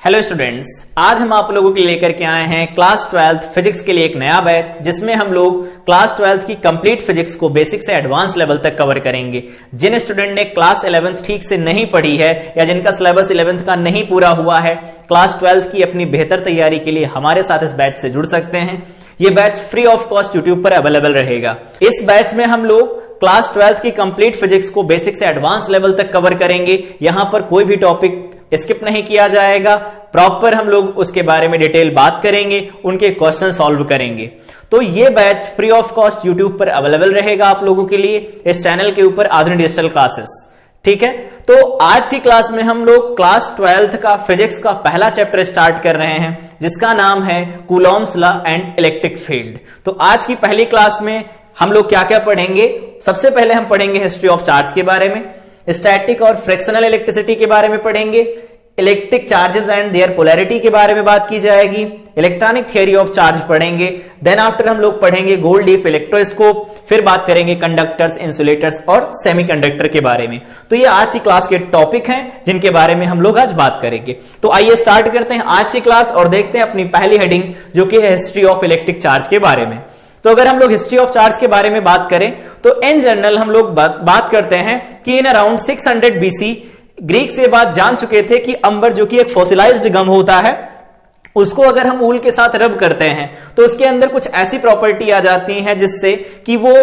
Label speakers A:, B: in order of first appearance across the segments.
A: Hello students, आज हम आप लोगों के लिए लेकर के आए हैं क्लास 12th फिजिक्स के लिए एक नया बैच, जिसमें हम लोग क्लास 12th की कंप्लीट फिजिक्स को बेसिक से एडवांस लेवल तक कवर करेंगे। जिन स्टूडेंट ने क्लास 11th ठीक से नहीं पढ़ी है या जिनका सिलेबस 11th का नहीं पूरा हुआ है, क्लास 12th की अपनी बेहतर तैयारी के लिए हमारे साथ इस बैच से जुड़ सकते हैं। ये batch free of cost YouTube पर अवेलेबल रहेगा। इस बैच में हम लोग क्लास 12th की कंप्लीट फिजिक्स को बेसिक से एडवांस लेवल तक कवर करेंगे। यहां पर कोई भी टॉपिक स्किप नहीं किया जाएगा, प्रॉपर हम लोग उसके बारे में डिटेल बात करेंगे, उनके क्वेश्चन सॉल्व करेंगे। तो ये batch free of cost YouTube पर अवेलेबल रहेगा आप लोगों के लिए इस चैनल के ऊपर, आधुनिक डिजिटल क्लासेस। ठीक है, तो आज की क्लास में हम लोग क्लास 12th का फिजिक्स का पहला चैप्टर स्टार्ट कर रहे हैं, जिसका नाम है Coulomb's law and electric field. तो आज की पहली क्लास में हम लोग क्या क्या पढ़ेंगे? सबसे पहले हम पढ़ेंगे हिस्ट्री ऑफ चार्ज के बारे में, स्टैटिक और फ्रिक्शनल इलेक्ट्रिसिटी के बारे में पढ़ेंगे, electric charges and their polarity के बारे में बात की जाएगी, इलेक्ट्रॉनिक थियरी ऑफ चार्ज पढ़ेंगे। देन आफ्टर हम लोग पढ़ेंगे गोल्ड लीफ इलेक्ट्रोस्कोप, फिर बात करेंगे कंडक्टर्स, इंसुलेटर्स और सेमीकंडक्टर के बारे में। तो ये आज की क्लास के टॉपिक हैं जिनके बारे में हम लोग आज बात करेंगे। तो आइए स्टार्ट करते हैं आज की क्लास और देखते हैं अपनी पहली हेडिंग, जो कि है हिस्ट्री ऑफ इलेक्ट्रिक चार्ज के बारे में। तो अगर हम लोग हिस्ट्री ऑफ चार्ज के बारे में बात करें तो इन जनरल हम लोग बात करते हैं कि इन अराउंड 600 बीसी ग्रीक से बात जान चुके थे कि अंबर, जो कि एक फॉसिलाइज्ड गम होता है, उसको अगर हम ऊल के साथ रब करते हैं तो उसके अंदर कुछ ऐसी प्रॉपर्टी आ जाती है जिससे कि वो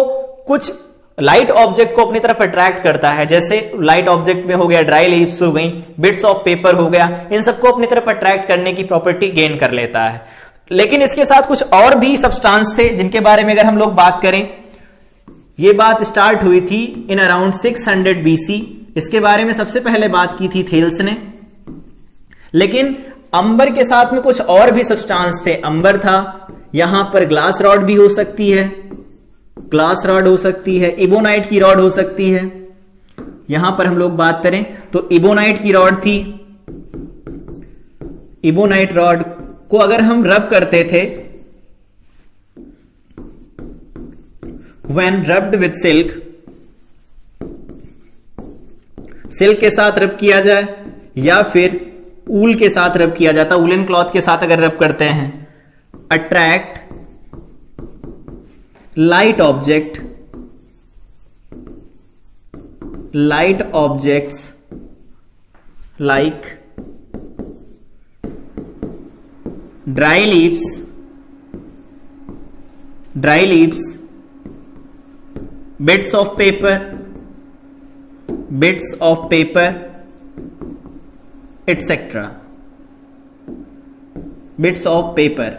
A: कुछ लाइट ऑब्जेक्ट को अपनी तरफ अट्रैक्ट करता है। जैसे लाइट ऑब्जेक्ट में हो गया ड्राई लीव्स हो गई, बिट्स ऑफ पेपर हो गया, इन सबको अपनी तरफ अट्रैक्ट करने की प्रॉपर्टी गेन कर लेता है। लेकिन इसके साथ कुछ और भी सब्सटेंस थे जिनके बारे में अगर हम लोग बात करें, ये बात स्टार्ट हुई थी इन अराउंड 600 बीसी। इसके बारे में सबसे पहले बात की थी थेल्स ने। लेकिन अंबर के साथ में कुछ और भी सब्सटेंस थे। अंबर था, यहां पर ग्लास रॉड भी हो सकती है, ग्लास रॉड हो सकती है, इबोनाइट की रॉड हो सकती है। यहां पर हम लोग बात करें तो इबोनाइट की रॉड थी। इबोनाइट रॉड को अगर हम रब करते थे, when rubbed with silk, silk के साथ रब किया जाए या फिर ऊल के साथ रब किया जाता, वुलन क्लॉथ के साथ अगर रब करते हैं, attract light object, light objects like dry leaves, bits of paper, etc. Bits of paper,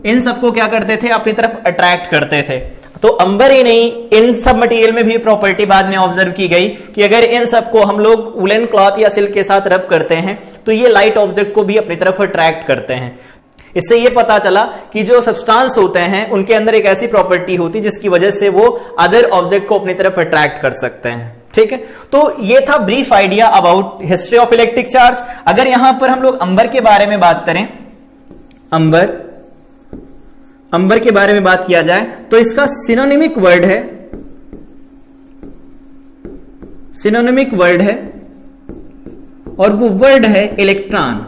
A: इन सबको क्या करते थे? अपनी तरफ अट्रैक्ट करते थे। तो अंबर ही नहीं, इन सब मटेरियल में भी प्रॉपर्टी बाद में ऑब्जर्व की गई कि अगर इन सबको हम लोग वुलन क्लॉथ या सिल्क के साथ रब करते हैं तो ये लाइट ऑब्जेक्ट को भी अपनी तरफ अट्रैक्ट करते हैं। इससे ये पता चला कि जो सब्सटेंस होते हैं उनके अंदर एक ऐसी प्रॉपर्टी होती जिसकी वजह से वो अदर ऑब्जेक्ट को अपनी तरफ अट्रैक्ट कर सकते हैं। ठीक है, तो ये था brief idea about history of electric charge. अगर यहां पर हम लोग अंबर के बारे में बात करें, अंबर के बारे में बात किया जाए तो इसका सिनोनिमिक वर्ड है और वो वर्ड है इलेक्ट्रॉन।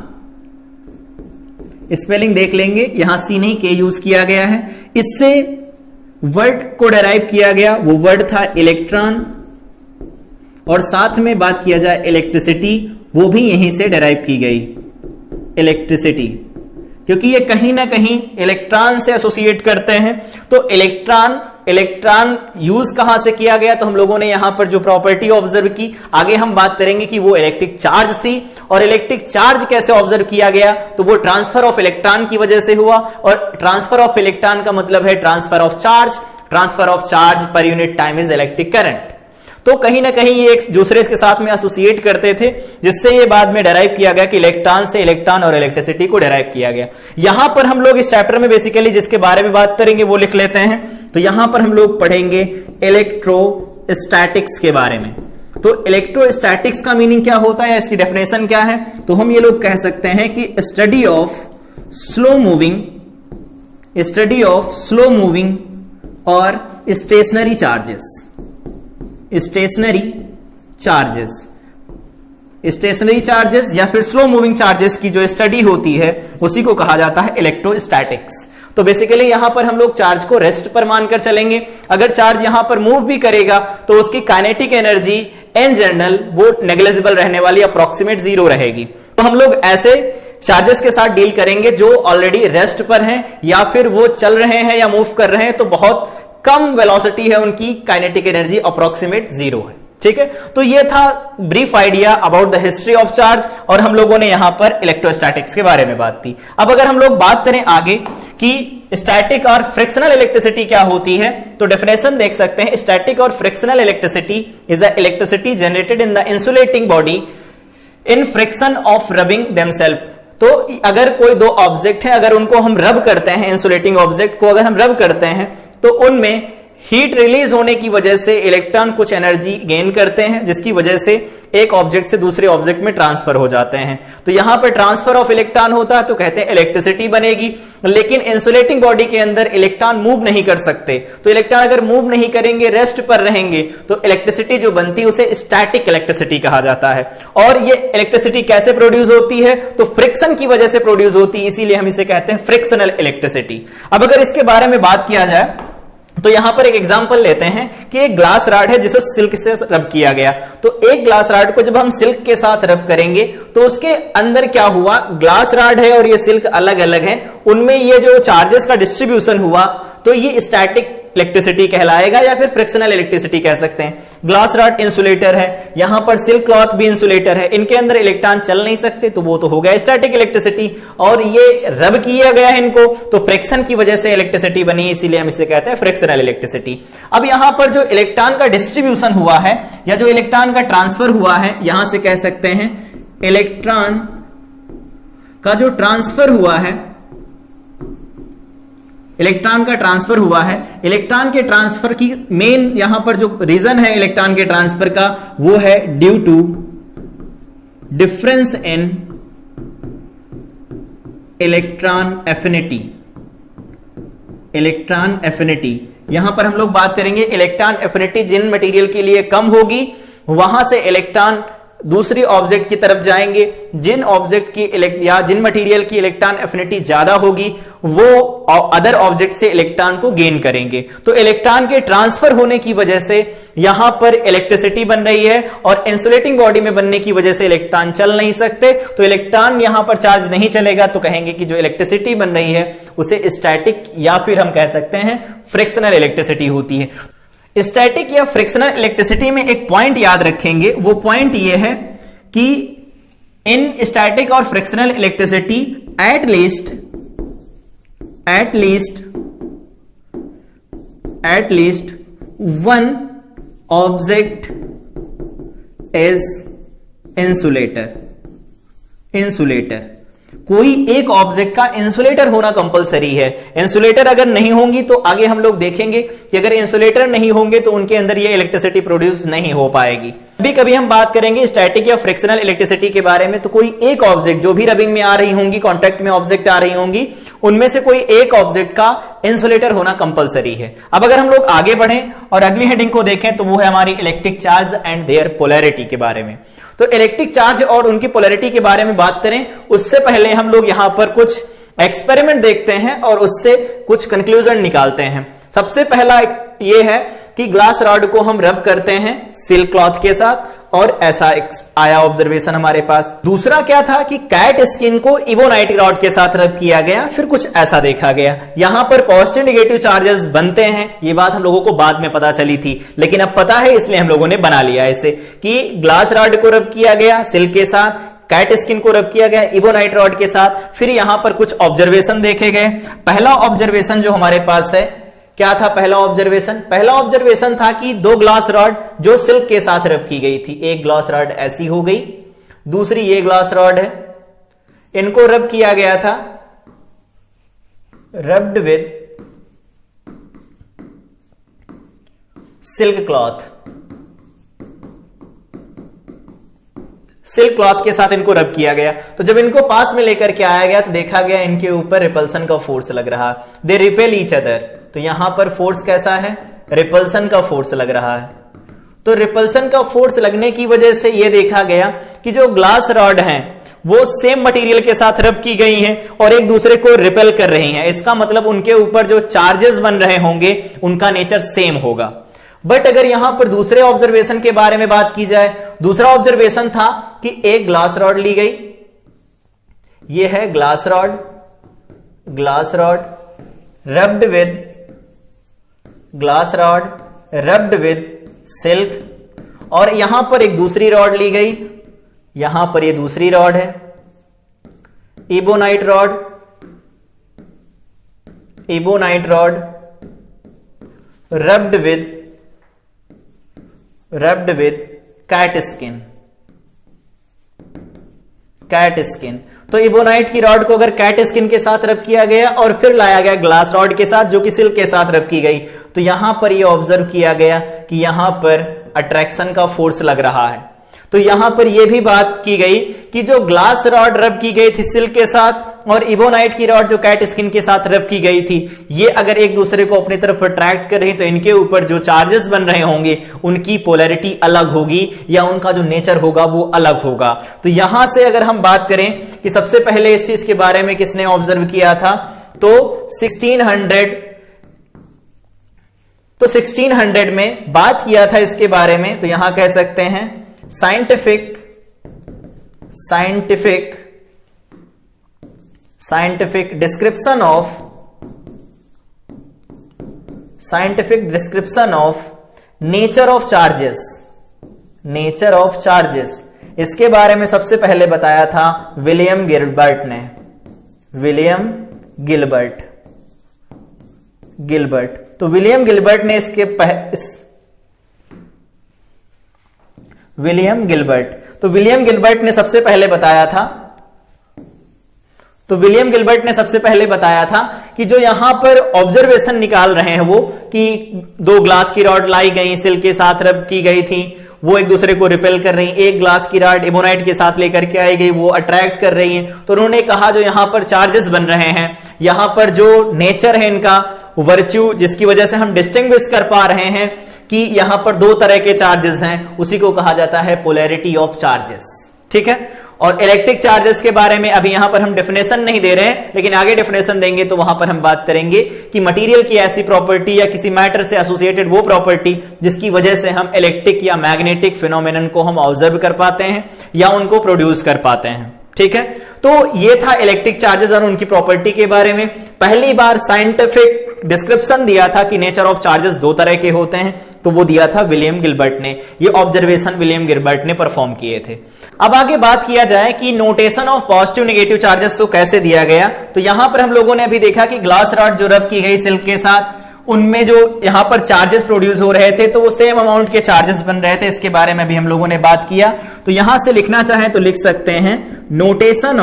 A: स्पेलिंग देख लेंगे, यहां सी नहीं के यूज किया गया है। इससे वर्ड को डेराइव किया गया, वो वर्ड था इलेक्ट्रॉन। और साथ में बात किया जाए इलेक्ट्रिसिटी, वो भी यहीं से डेराइव की गई, इलेक्ट्रिसिटी, क्योंकि ये कहीं ना कहीं इलेक्ट्रॉन से एसोसिएट करते हैं। तो इलेक्ट्रॉन यूज कहां से किया गया? तो हम लोगों ने यहां पर जो प्रॉपर्टी ऑब्जर्व की, आगे हम बात करेंगे कि वो इलेक्ट्रिक चार्ज थी। और इलेक्ट्रिक चार्ज कैसे ऑब्जर्व किया गया? तो वो ट्रांसफर ऑफ इलेक्ट्रॉन की वजह से हुआ। और ट्रांसफर ऑफ इलेक्ट्रॉन का मतलब है transfer of charge. Transfer of charge per unit time is electric current. तो कहीं ना कहीं ये एक दूसरे के साथ में एसोसिएट करते थे, जिससे ये बाद में डेराइव किया गया कि इलेक्ट्रॉन से इलेक्ट्रॉन और इलेक्ट्रिसिटी को डेराइव किया गया। यहां पर हम लोग इस चैप्टर में बेसिकली जिसके बारे में बात करेंगे वो लिख लेते हैं। तो यहां पर हम लोग पढ़ेंगे इलेक्ट्रोस्टैटिक्स के बारे में। तो इलेक्ट्रोस्टैटिक्स का मीनिंग क्या होता है, इसकी डेफिनेशन क्या है? तो हम ये लोग कह सकते हैं कि स्टडी ऑफ स्लो मूविंग और स्टेशनरी चार्जेस स्टेशनरी चार्जेस या फिर स्लो मूविंग चार्जेस की जो स्टडी होती है उसी को कहा जाता है इलेक्ट्रोस्टैटिक्स। तो बेसिकली यहां पर हम लोग चार्ज को रेस्ट पर मानकर चलेंगे। अगर चार्ज यहां पर मूव भी करेगा तो उसकी काइनेटिक एनर्जी इन जनरल वो नेग्लिजिबल रहने वाली, अप्रोक्सीमेट जीरो रहेगी। तो हम लोग ऐसे चार्जेस के साथ डील करेंगे जो ऑलरेडी रेस्ट पर हैं या फिर वो चल रहे हैं या मूव कर रहे हैं, तो बहुत कम वेलोसिटी है उनकी, काइनेटिक एनर्जी अप्रोक्सीमेट जीरो है। ठीक है, तो ये था brief idea about the history of charge, और हम लोगों ने यहां पर इलेक्ट्रोस्टैटिक्स के बारे में बात की। अब अगर हम लोग बात करें आगे कि स्टैटिक और फ्रिक्शनल इलेक्ट्रिसिटी क्या होती है, तो डेफिनेशन देख सकते हैं। स्टैटिक और frictional electricity is a electricity generated in the insulating body in friction of rubbing themselves. तो अगर कोई दो ऑब्जेक्ट है, अगर उनको हम रब करते हैं, इंसुलेटिंग ऑब्जेक्ट को अगर हम रब करते हैं, तो उनमें हीट रिलीज होने की वजह से इलेक्ट्रॉन कुछ एनर्जी गेन करते हैं, जिसकी वजह से एक ऑब्जेक्ट से दूसरे ऑब्जेक्ट में ट्रांसफर हो जाते हैं। तो यहां पर ट्रांसफर ऑफ इलेक्ट्रॉन होता है तो कहते हैं इलेक्ट्रिसिटी बनेगी। लेकिन इंसुलेटिंग बॉडी के अंदर इलेक्ट्रॉन मूव नहीं कर सकते, तो इलेक्ट्रॉन अगर मूव नहीं करेंगे, रेस्ट पर रहेंगे, तो इलेक्ट्रिसिटी जो बनती है उसे स्टैटिक इलेक्ट्रिसिटी कहा जाता है। और ये इलेक्ट्रिसिटी कैसे प्रोड्यूस होती है, तो फ्रिक्शन की वजह से प्रोड्यूस होती है, इसीलिए हम इसे कहते हैं फ्रिक्शनल इलेक्ट्रिसिटी। अब अगर इसके बारे में बात किया जाए तो यहां पर एक एग्जांपल लेते हैं कि एक ग्लास रॉड है जिसे सिल्क से रब किया गया। तो एक ग्लास रॉड को जब हम सिल्क के साथ रब करेंगे तो उसके अंदर क्या हुआ, ग्लास रॉड है और ये सिल्क अलग अलग है, उनमें ये जो चार्जेस का डिस्ट्रीब्यूशन हुआ, तो ये स्टैटिक इलेक्ट्रिसिटी कहलाएगा या फिर फ्रिक्शनल इलेक्ट्रिसिटी कह सकते हैं। ग्लास रॉड इंसुलेटर है, यहां पर सिल्क क्लॉथ भी इंसुलेटर है, इनके अंदर इलेक्ट्रॉन चल नहीं सकते, तो वो तो हो गया स्टैटिक इलेक्ट्रिसिटी। और ये रब किया गया है इनको, तो फ्रिक्शन की वजह से इलेक्ट्रिसिटी बनी, इसीलिए हम इसे कहते हैं फ्रिक्शनल इलेक्ट्रिसिटी। अब यहां पर जो इलेक्ट्रॉन का डिस्ट्रीब्यूशन हुआ है या जो इलेक्ट्रॉन का ट्रांसफर हुआ है, यहां से कह सकते हैं इलेक्ट्रॉन का जो ट्रांसफर हुआ है, इलेक्ट्रॉन का ट्रांसफर हुआ है, इलेक्ट्रॉन के ट्रांसफर की मेन यहां पर जो रीजन है इलेक्ट्रॉन के ट्रांसफर का, वो है due to difference in electron affinity. Electron affinity, यहां पर हम लोग बात करेंगे इलेक्ट्रॉन एफिनिटी जिन मटेरियल के लिए कम होगी, वहां से इलेक्ट्रॉन दूसरी ऑब्जेक्ट की तरफ जाएंगे। जिन ऑब्जेक्ट की या जिन मटेरियल की इलेक्ट्रॉन एफिनिटी ज्यादा होगी, वो अदर ऑब्जेक्ट से इलेक्ट्रॉन को गेन करेंगे। तो इलेक्ट्रॉन के ट्रांसफर होने की वजह से यहां पर इलेक्ट्रिसिटी बन रही है, और इंसुलेटिंग बॉडी में बनने की वजह से इलेक्ट्रॉन चल नहीं सकते, तो इलेक्ट्रॉन यहां पर चार्ज नहीं चलेगा, तो कहेंगे कि जो इलेक्ट्रिसिटी बन रही है उसे स्टैटिक या फिर हम कह सकते हैं फ्रिक्शनल इलेक्ट्रिसिटी होती है। स्टैटिक या फ्रिक्शनल इलेक्ट्रिसिटी में एक पॉइंट याद रखेंगे, वो पॉइंट ये है कि इन स्टैटिक और frictional electricity at least one object is insulator. कोई एक ऑब्जेक्ट का इंसुलेटर होना कंपलसरी है। इंसुलेटर अगर नहीं होंगी तो आगे हम लोग देखेंगे कि अगर इंसुलेटर नहीं होंगे तो उनके अंदर ये इलेक्ट्रिसिटी प्रोड्यूस नहीं हो पाएगी। कभी कभी हम बात करेंगे स्टैटिक या फ्रिक्शनल इलेक्ट्रिसिटी के बारे में, तो कोई एक ऑब्जेक्ट जो भी रबिंग में आ रही होंगी, कॉन्टैक्ट में ऑब्जेक्ट आ रही होंगी, उनमें से कोई एक ऑब्जेक्ट का इंसुलेटर होना कंपलसरी है। अब अगर हम लोग आगे बढ़ें और अगली हेडिंग को देखें तो वो है हमारी electric charge and their polarity के बारे में। तो इलेक्ट्रिक चार्ज और उनकी पोलैरिटी के बारे में बात करें उससे पहले हम लोग यहां पर कुछ एक्सपेरिमेंट देखते हैं और उससे कुछ कंक्लूजन निकालते हैं। सबसे पहला ये है कि ग्लास रॉड को हम रब करते हैं सिल्क क्लॉथ के साथ, और ऐसा आया ऑब्जर्वेशन हमारे पास। दूसरा क्या था कि कैट स्किन को इबोनाइट रॉड के साथ रब किया गया, फिर कुछ ऐसा देखा गया। यहां पर पॉजिटिव नेगेटिव चार्जेस बनते हैं, ये बात हम लोगों को बाद में पता चली थी, लेकिन अब पता है इसलिए हम लोगों ने बना लिया इसे कि ग्लास रॉड को रब किया गया सिल्क के साथ, कैट स्किन को रब किया गया इबोनाइट रॉड के साथ। फिर यहां पर कुछ ऑब्जर्वेशन देखे गए। पहला ऑब्जर्वेशन जो हमारे पास है, क्या था पहला ऑब्जर्वेशन था कि दो ग्लास रॉड जो सिल्क के साथ रब की गई थी, एक ग्लास रॉड ऐसी हो गई, दूसरी ये ग्लास रॉड है, इनको रब किया गया था, rubbed with silk cloth. Silk cloth के साथ इनको रब किया गया। तो जब इनको पास में लेकर के आया गया तो देखा गया इनके ऊपर रिपल्सन का फोर्स लग रहा, दे रिपेल ईच अदर। तो यहां पर फोर्स कैसा है, रिपल्सन का फोर्स लग रहा है। तो रिपल्सन का फोर्स लगने की वजह से यह देखा गया कि जो ग्लास रॉड हैं वो सेम मटेरियल के साथ रब की गई हैं और एक दूसरे को रिपेल कर रही हैं। इसका मतलब उनके ऊपर जो चार्जेस बन रहे होंगे उनका नेचर सेम होगा। बट अगर यहां पर दूसरे ऑब्जर्वेशन के बारे में बात की जाए, दूसरा ऑब्जर्वेशन था कि एक ग्लास रॉड ली गई, यह है glass rod rubbed with glass rod rubbed with silk, और यहां पर एक दूसरी रॉड ली गई, यहां पर ये दूसरी रॉड है ebonite rod rubbed with cat skin. तो इबोनाइट की रॉड को अगर कैट स्किन के साथ रब किया गया और फिर लाया गया ग्लास रॉड के साथ जो कि सिल्क के साथ रब की गई, तो यहां पर यह ऑब्जर्व किया गया कि यहां पर अट्रैक्शन का फोर्स लग रहा है। तो यहां पर यह भी बात की गई कि जो ग्लास रॉड रब की गई थी सिल्क के साथ और इबोनाइट की रॉड जो कैट स्किन के साथ रब की गई थी, ये अगर एक दूसरे को अपनी तरफ अट्रैक्ट कर रही तो इनके ऊपर जो चार्जेस बन रहे होंगे उनकी पोलैरिटी अलग होगी या उनका जो नेचर होगा वो अलग होगा। तो यहां से अगर हम बात करें कि सबसे पहले इस चीज के बारे में किसने ऑब्जर्व किया था, तो 1600 में बात किया था इसके बारे में। तो यहां कह सकते हैं scientific description of nature of charges, इसके बारे में सबसे पहले बताया था विलियम गिलबर्ट। तो विलियम गिलबर्ट ने सबसे पहले बताया था कि जो यहां पर ऑब्जर्वेशन निकाल रहे हैं वो कि दो ग्लास की रॉड लाई गई, सिल्क के साथ रब की गई थी, वो एक दूसरे को रिपेल कर रही, एक ग्लास की रॉड इबोनाइट के साथ लेकर के आई गई, वो अट्रैक्ट कर रही है। तो उन्होंने कहा जो यहां पर चार्जेस बन रहे हैं, यहां पर जो नेचर है इनका वर्च्यू, जिसकी वजह से हम डिस्टिंग्विश कर पा रहे हैं कि यहां पर दो तरह के चार्जेस हैं, उसी को कहा जाता है पोलैरिटी ऑफ चार्जेस। ठीक है, और इलेक्ट्रिक चार्जेस के बारे में अभी यहां पर हम डेफिनेशन नहीं दे रहे हैं, लेकिन आगे डेफिनेशन देंगे तो वहां पर हम बात करेंगे कि मटेरियल की ऐसी प्रॉपर्टी या किसी मैटर से एसोसिएटेड वो प्रॉपर्टी जिसकी वजह से हम इलेक्ट्रिक या मैग्नेटिक फिनोमेनन को हम ऑब्जर्व कर पाते हैं या उनको प्रोड्यूस कर पाते हैं। ठीक है, तो ये था इलेक्ट्रिक चार्जेस और उनकी प्रॉपर्टी के बारे में। पहली बार साइंटिफिक डिस्क्रिप्शन दिया था कि नेचर ऑफ चार्जेस दो तरह के होते हैं, तो वो दिया था विलियम गिलबर्ट ने। ये ऑब्जर्वेशन विलियम गिलबर्ट ने परफॉर्म किए थे। अब आगे बात किया जाए कि notation of positive negative charges को कैसे दिया गया। तो यहां पर हम लोगों ने अभी देखा कि ग्लास रॉड जो रब की गई सिल्क के साथ, उनमें जो यहां पर चार्जेस प्रोड्यूस हो रहे थे तो वो सेम अमाउंट के चार्जेस बन रहे थे। इसके बारे में भी हम लोगों ने बात किया। तो यहां से लिखना चाहें तो लिख सकते हैं notation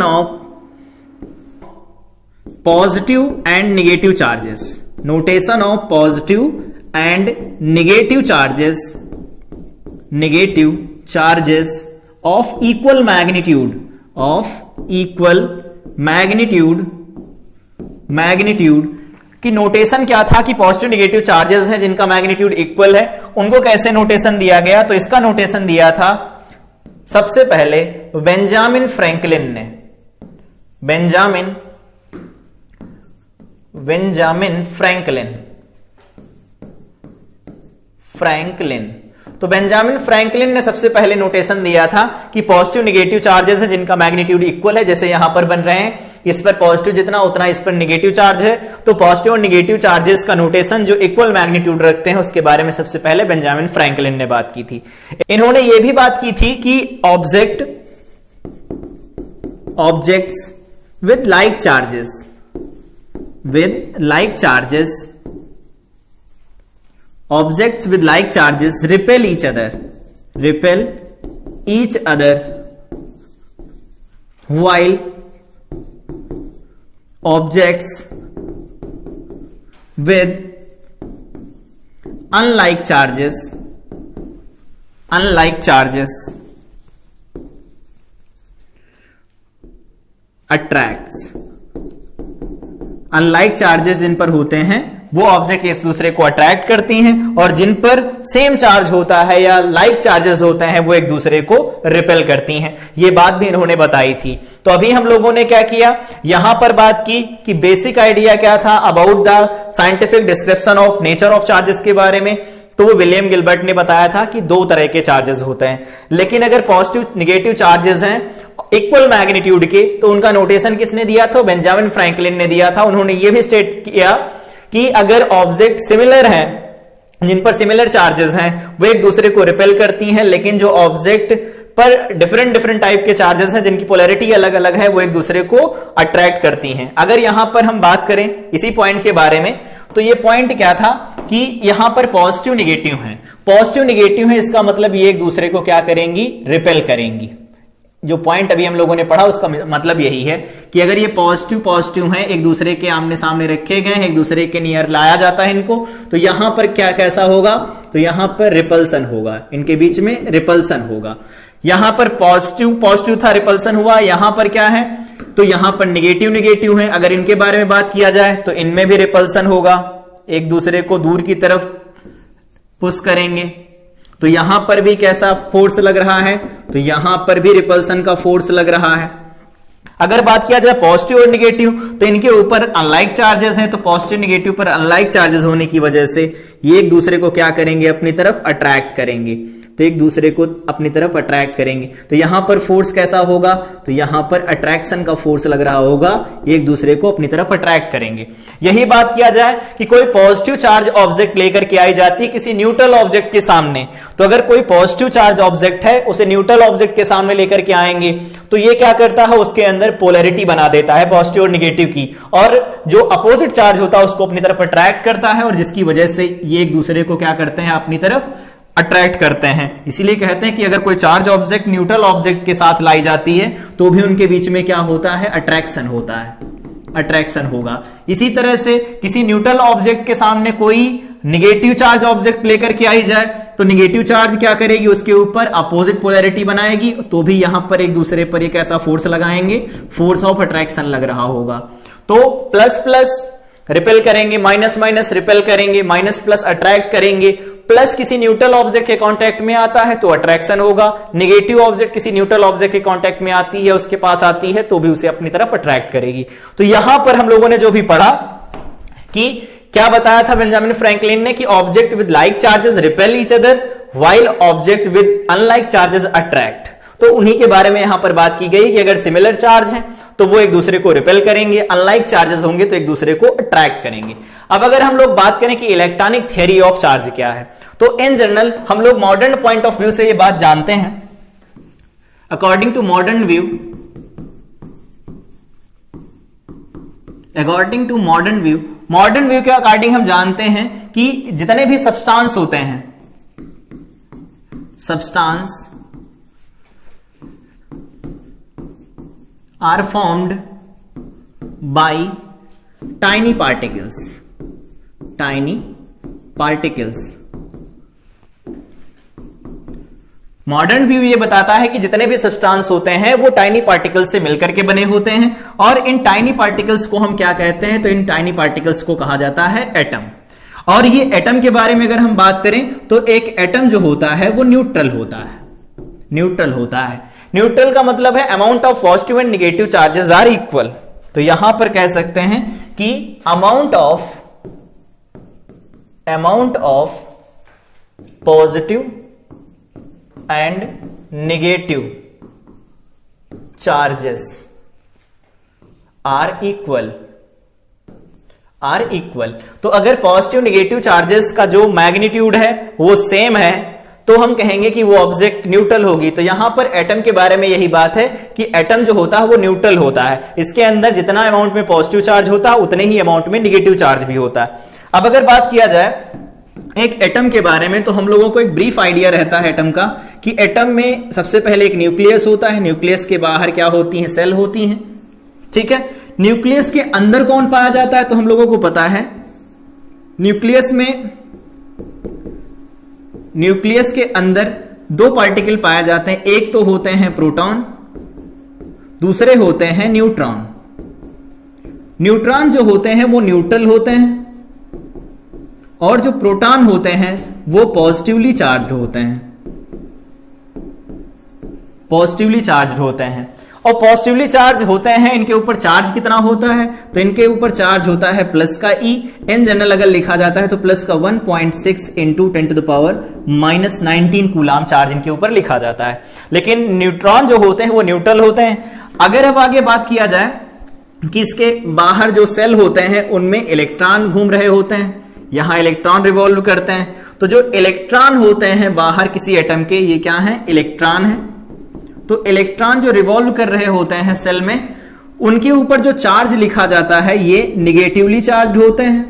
A: of positive and negative charges, notation of positive and negative charges of equal magnitude की नोटेशन क्या था कि पॉजिटिव नेगेटिव चार्जेस हैं जिनका मैग्नीट्यूड इक्वल है, उनको कैसे नोटेशन दिया गया। तो इसका नोटेशन दिया था सबसे पहले बेंजामिन फ्रैंकलिन। तो बेंजामिन फ्रैंकलिन ने सबसे पहले नोटेशन दिया था कि पॉजिटिव नेगेटिव चार्जेस हैं जिनका मैग्नीट्यूड इक्वल है, जैसे यहां पर बन रहे हैं, इस पर पॉजिटिव जितना उतना इस पर नेगेटिव चार्ज है। तो पॉजिटिव और नेगेटिव चार्जेस का नोटेशन जो इक्वल मैग्नीट्यूड रखते हैं उसके बारे में सबसे पहले बेंजामिन फ्रैंकलिन ने बात की थी। इन्होंने यह भी बात की थी कि objects with like charges repel each other while objects with unlike charges attracts। Unlike charges इन पर होते हैं वो ऑब्जेक्ट एक दूसरे को अट्रैक्ट करती हैं, और जिन पर सेम चार्ज होता है या लाइक चार्जेस होते हैं वो एक दूसरे को रिपेल करती हैं। ये बात भी इन्होंने बताई थी। तो अभी हम लोगों ने क्या किया, यहां पर बात की कि बेसिक आइडिया क्या था about the scientific description of nature of charges के बारे में। तो वो विलियम गिलबर्ट ने बताया था कि दो तरह के चार्जेस होते हैं, लेकिन अगर पॉजिटिव निगेटिव चार्जेस हैं इक्वल मैग्नीट्यूड के तो उनका नोटेशन किसने दिया था, बेंजामिन फ्रैंकलिन ने दिया था। उन्होंने ये भी स्टेट किया कि अगर ऑब्जेक्ट सिमिलर हैं, जिन पर सिमिलर चार्जेस हैं, वो एक दूसरे को रिपेल करती हैं, लेकिन जो ऑब्जेक्ट पर डिफरेंट टाइप के चार्जेस हैं जिनकी पोलैरिटी अलग अलग है वो एक दूसरे को अट्रैक्ट करती हैं। अगर यहां पर हम बात करें इसी पॉइंट के बारे में, तो ये पॉइंट क्या था कि यहां पर पॉजिटिव निगेटिव है, पॉजिटिव निगेटिव है, इसका मतलब ये एक दूसरे को क्या करेंगी, रिपेल करेंगी। जो पॉइंट अभी हम लोगों ने पढ़ा उसका मतलब यही है कि अगर ये पॉजिटिव है, एक दूसरे के आमने सामने रखे गए हैं, एक दूसरे के नियर लाया जाता है इनको, तो यहां पर क्या कैसा होगा, तो यहां पर रिपल्सन होगा, इनके बीच में रिपल्सन होगा। यहां पर पॉजिटिव था, रिपल्सन हुआ। यहां पर क्या है, तो यहां पर निगेटिव है। अगर इनके बारे में बात किया जाए तो इनमें भी रिपल्सन होगा, एक दूसरे को दूर की तरफ पुश करेंगे। तो यहां पर भी कैसा फोर्स लग रहा है, तो यहां पर भी रिपल्सन का फोर्स लग रहा है। अगर बात किया जाए पॉजिटिव और निगेटिव, तो इनके ऊपर अनलाइक चार्जेस हैं, तो पॉजिटिव निगेटिव पर अनलाइक चार्जेस होने की वजह से ये एक दूसरे को क्या करेंगे, अपनी तरफ अट्रैक्ट करेंगे। तो एक दूसरे को अपनी तरफ अट्रैक्ट करेंगे। तो यहां पर फोर्स कैसा होगा, तो यहां पर अट्रैक्शन का फोर्स लग रहा होगा, एक दूसरे को अपनी तरफ अट्रैक्ट करेंगे। यही बात किया जाए कि कोई पॉजिटिव चार्ज ऑब्जेक्ट लेकर के आई जाती है किसी न्यूट्रल ऑब्जेक्ट के सामने, तो अगर कोई पॉजिटिव चार्ज ऑब्जेक्ट है उसे न्यूट्रल ऑब्जेक्ट के सामने लेकर के आएंगे तो ये क्या करता है, उसके अंदर पोलैरिटी बना देता है पॉजिटिव और निगेटिव की, और जो अपोजिट चार्ज होता है उसको अपनी तरफ अट्रैक्ट करता है, और जिसकी वजह से ये एक दूसरे को क्या करते हैं, अपनी तरफ अट्रैक्ट करते हैं। इसीलिए कहते हैं कि अगर कोई चार्ज ऑब्जेक्ट न्यूट्रल ऑब्जेक्ट के साथ लाई जाती है तो भी उनके बीच में क्या होता है, अट्रैक्शन होता है, अट्रैक्शन होगा। इसी तरह से किसी न्यूट्रल ऑब्जेक्ट के सामने कोई निगेटिव चार्ज ऑब्जेक्ट लेकर के आई जाए तो निगेटिव चार्ज क्या करेगी, उसके ऊपर अपोजिट पोलैरिटी बनाएगी, तो भी यहां पर एक दूसरे पर एक ऐसा फोर्स लगाएंगे, फोर्स ऑफ अट्रैक्शन लग रहा होगा। तो प्लस प्लस रिपेल करेंगे, माइनस माइनस रिपेल करेंगे, माइनस प्लस अट्रैक्ट करेंगे। प्लस किसी न्यूट्रल ऑब्जेक्ट के कांटेक्ट में आता है तो अट्रैक्शन होगा, निगेटिव ऑब्जेक्ट किसी न्यूट्रल ऑब्जेक्ट के कांटेक्ट में आती है, उसके पास आती है, तो भी उसे अपनी तरफ अट्रैक्ट करेगी। तो यहां पर हम लोगों ने जो भी पढ़ा कि क्या बताया था बेंजामिन फ्रैंकलिन ने कि object with like charges repel each other while object with unlike charges attract. तो उन्हीं के बारे में यहां पर बात की गई कि अगर सिमिलर चार्ज है तो वो एक दूसरे को रिपेल करेंगे, अनलाइक चार्जेस होंगे तो एक दूसरे को अट्रैक्ट करेंगे। अब अगर हम लोग बात करें कि इलेक्ट्रॉनिक थियरी ऑफ चार्ज क्या है, तो इन जनरल हम लोग मॉडर्न पॉइंट ऑफ व्यू से ये बात जानते हैं। According to modern view, modern view के अकॉर्डिंग हम जानते हैं कि जितने भी सब्सटेंस होते हैं, substance are formed by tiny particles, modern view ये बताता है कि जितने भी सब्सटेंस होते हैं वो टाइनी पार्टिकल्स से मिलकर के बने होते हैं, और इन टाइनी पार्टिकल्स को हम क्या कहते हैं, तो इन टाइनी पार्टिकल्स को कहा जाता है एटम। और ये एटम के बारे में अगर हम बात करें तो एक एटम जो होता है वो न्यूट्रल होता है। न्यूट्रल का मतलब है amount of positive and negative charges are equal. तो यहां पर कह सकते हैं कि amount of positive and negative charges are equal. तो अगर पॉजिटिव निगेटिव चार्जेस का जो मैग्नीट्यूड है वो सेम है तो हम कहेंगे कि वो ऑब्जेक्ट न्यूट्रल होगी। तो यहां पर एटम के बारे में यही बात है कि एटम जो होता है वो न्यूट्रल होता है, इसके अंदर जितना अमाउंट में पॉजिटिव चार्ज होता है उतने ही अमाउंट में निगेटिव चार्ज भी होता है। अब अगर बात किया जाए एक एटम के बारे में, तो हम लोगों को एक ब्रीफ आइडिया रहता है एटम का कि एटम में सबसे पहले एक न्यूक्लियस होता है, न्यूक्लियस के बाहर क्या होती है, सेल होती है, ठीक है। न्यूक्लियस के अंदर कौन पाया जाता है, तो हम लोगों को पता है न्यूक्लियस के अंदर दो पार्टिकल पाए जाते हैं, एक तो होते हैं प्रोटॉन, दूसरे होते हैं न्यूट्रॉन। न्यूट्रॉन जो होते हैं वो न्यूट्रल होते हैं, और जो प्रोटॉन होते हैं वो पॉजिटिवली चार्ज होते हैं, पॉजिटिवली चार्ज होते हैं। और पॉजिटिवली चार्ज होते हैं, इनके ऊपर चार्ज कितना होता है, तो इनके ऊपर चार्ज होता है प्लस का ई। इन जनरल अगर लिखा जाता है तो प्लस का 1.6 इंटू 10⁻⁻19 कूलाम चार्ज इनके ऊपर लिखा जाता है। लेकिन न्यूट्रॉन जो होते हैं वो न्यूट्रल होते हैं। अगर अब आगे बात किया जाए कि इसके बाहर जो सेल होते हैं उनमें इलेक्ट्रॉन घूम रहे होते हैं, यहां इलेक्ट्रॉन रिवॉल्व करते हैं, तो जो इलेक्ट्रॉन होते हैं बाहर किसी एटम के, ये क्या है, इलेक्ट्रॉन है। तो इलेक्ट्रॉन जो रिवॉल्व कर रहे होते हैं सेल में, उनके ऊपर जो चार्ज लिखा जाता है ये निगेटिवली चार्ज होते हैं,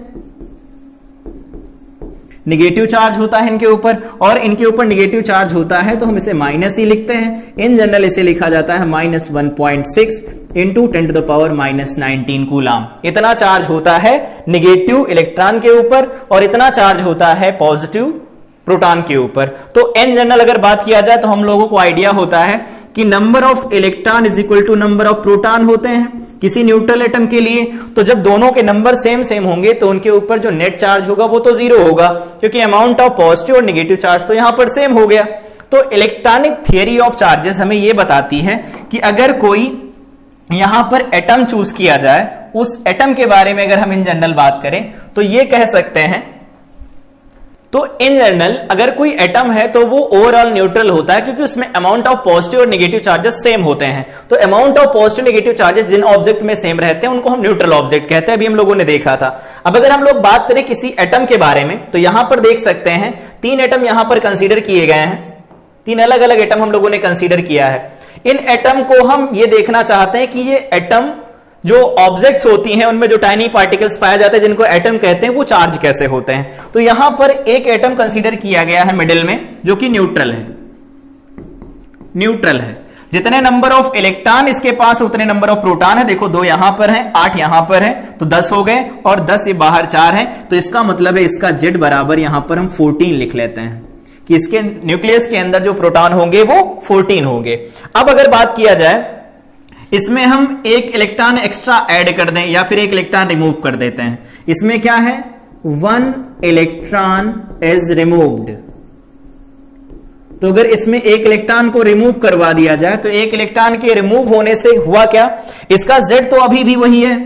A: निगेटिव चार्ज होता है इनके ऊपर। और इनके ऊपर निगेटिव चार्ज होता है तो हम इसे माइनस ही लिखते हैं। इन जनरल इसे लिखा जाता है -1.6 इंटू 10⁻⁻19 कूलाम। इतना चार्ज होता है निगेटिव इलेक्ट्रॉन के ऊपर और इतना चार्ज होता है पॉजिटिव प्रोटॉन के ऊपर। तो इन जनरल अगर बात किया जाए तो हम लोगों को आइडिया होता है कि number of electron is equal to number of proton होते हैं किसी न्यूट्रल एटम के लिए। तो जब दोनों के नंबर सेम सेम होंगे तो उनके ऊपर जो नेट चार्ज होगा वो तो 0 होगा, क्योंकि अमाउंट ऑफ पॉजिटिव और नेगेटिव चार्ज तो यहां पर सेम हो गया। तो इलेक्ट्रॉनिक थियरी ऑफ चार्जेस हमें यह बताती है कि अगर कोई यहां पर एटम चूज किया जाए, उस एटम के बारे में अगर हम इन जनरल बात करें तो ये कह सकते हैं, तो इन जनरल अगर कोई एटम है तो वो ओवरऑल न्यूट्रल होता है, क्योंकि उसमें अमाउंट ऑफ पॉजिटिव और नेगेटिव चार्जेस सेम होते हैं। तो amount of positive negative charges जिन ऑब्जेक्ट में सेम रहते हैं उनको हम न्यूट्रल ऑब्जेक्ट कहते हैं, अभी हम लोगों ने देखा था। अब अगर हम लोग बात करें किसी एटम के बारे में तो यहां पर देख सकते हैं 3 एटम यहां पर कंसीडर किए गए हैं, 3 अलग अलग एटम हम लोगों ने कंसीडर किया है। इन एटम को हम ये देखना चाहते हैं कि ये एटम जो ऑब्जेक्ट्स होती हैं उनमें जो टाइनी पार्टिकल्स पाए जाते हैं जिनको एटम कहते हैं, वो चार्ज कैसे होते हैं। तो यहां पर एक एटम कंसीडर किया गया है मिडिल में जो कि न्यूट्रल है, न्यूट्रल है। जितने नंबर ऑफ इलेक्ट्रॉन इसके पास उतने नंबर ऑफ प्रोटॉन है। देखो 2 यहां पर है, 8 यहां पर है, तो 10 हो गए और 10 ये बाहर 4 है। तो इसका मतलब है इसका Z बराबर यहां पर हम 14 लिख लेते हैं कि इसके न्यूक्लियस के अंदर जो प्रोटॉन होंगे वो 14 होंगे। अब अगर बात किया जाए इसमें हम एक इलेक्ट्रॉन एक्स्ट्रा ऐड कर दें या फिर एक इलेक्ट्रॉन रिमूव कर देते हैं, इसमें क्या है, 1 इलेक्ट्रॉन इज रिमूव्ड। तो अगर इसमें एक इलेक्ट्रॉन को रिमूव करवा दिया जाए तो एक इलेक्ट्रॉन के रिमूव होने से हुआ क्या, इसका Z तो अभी भी वही है,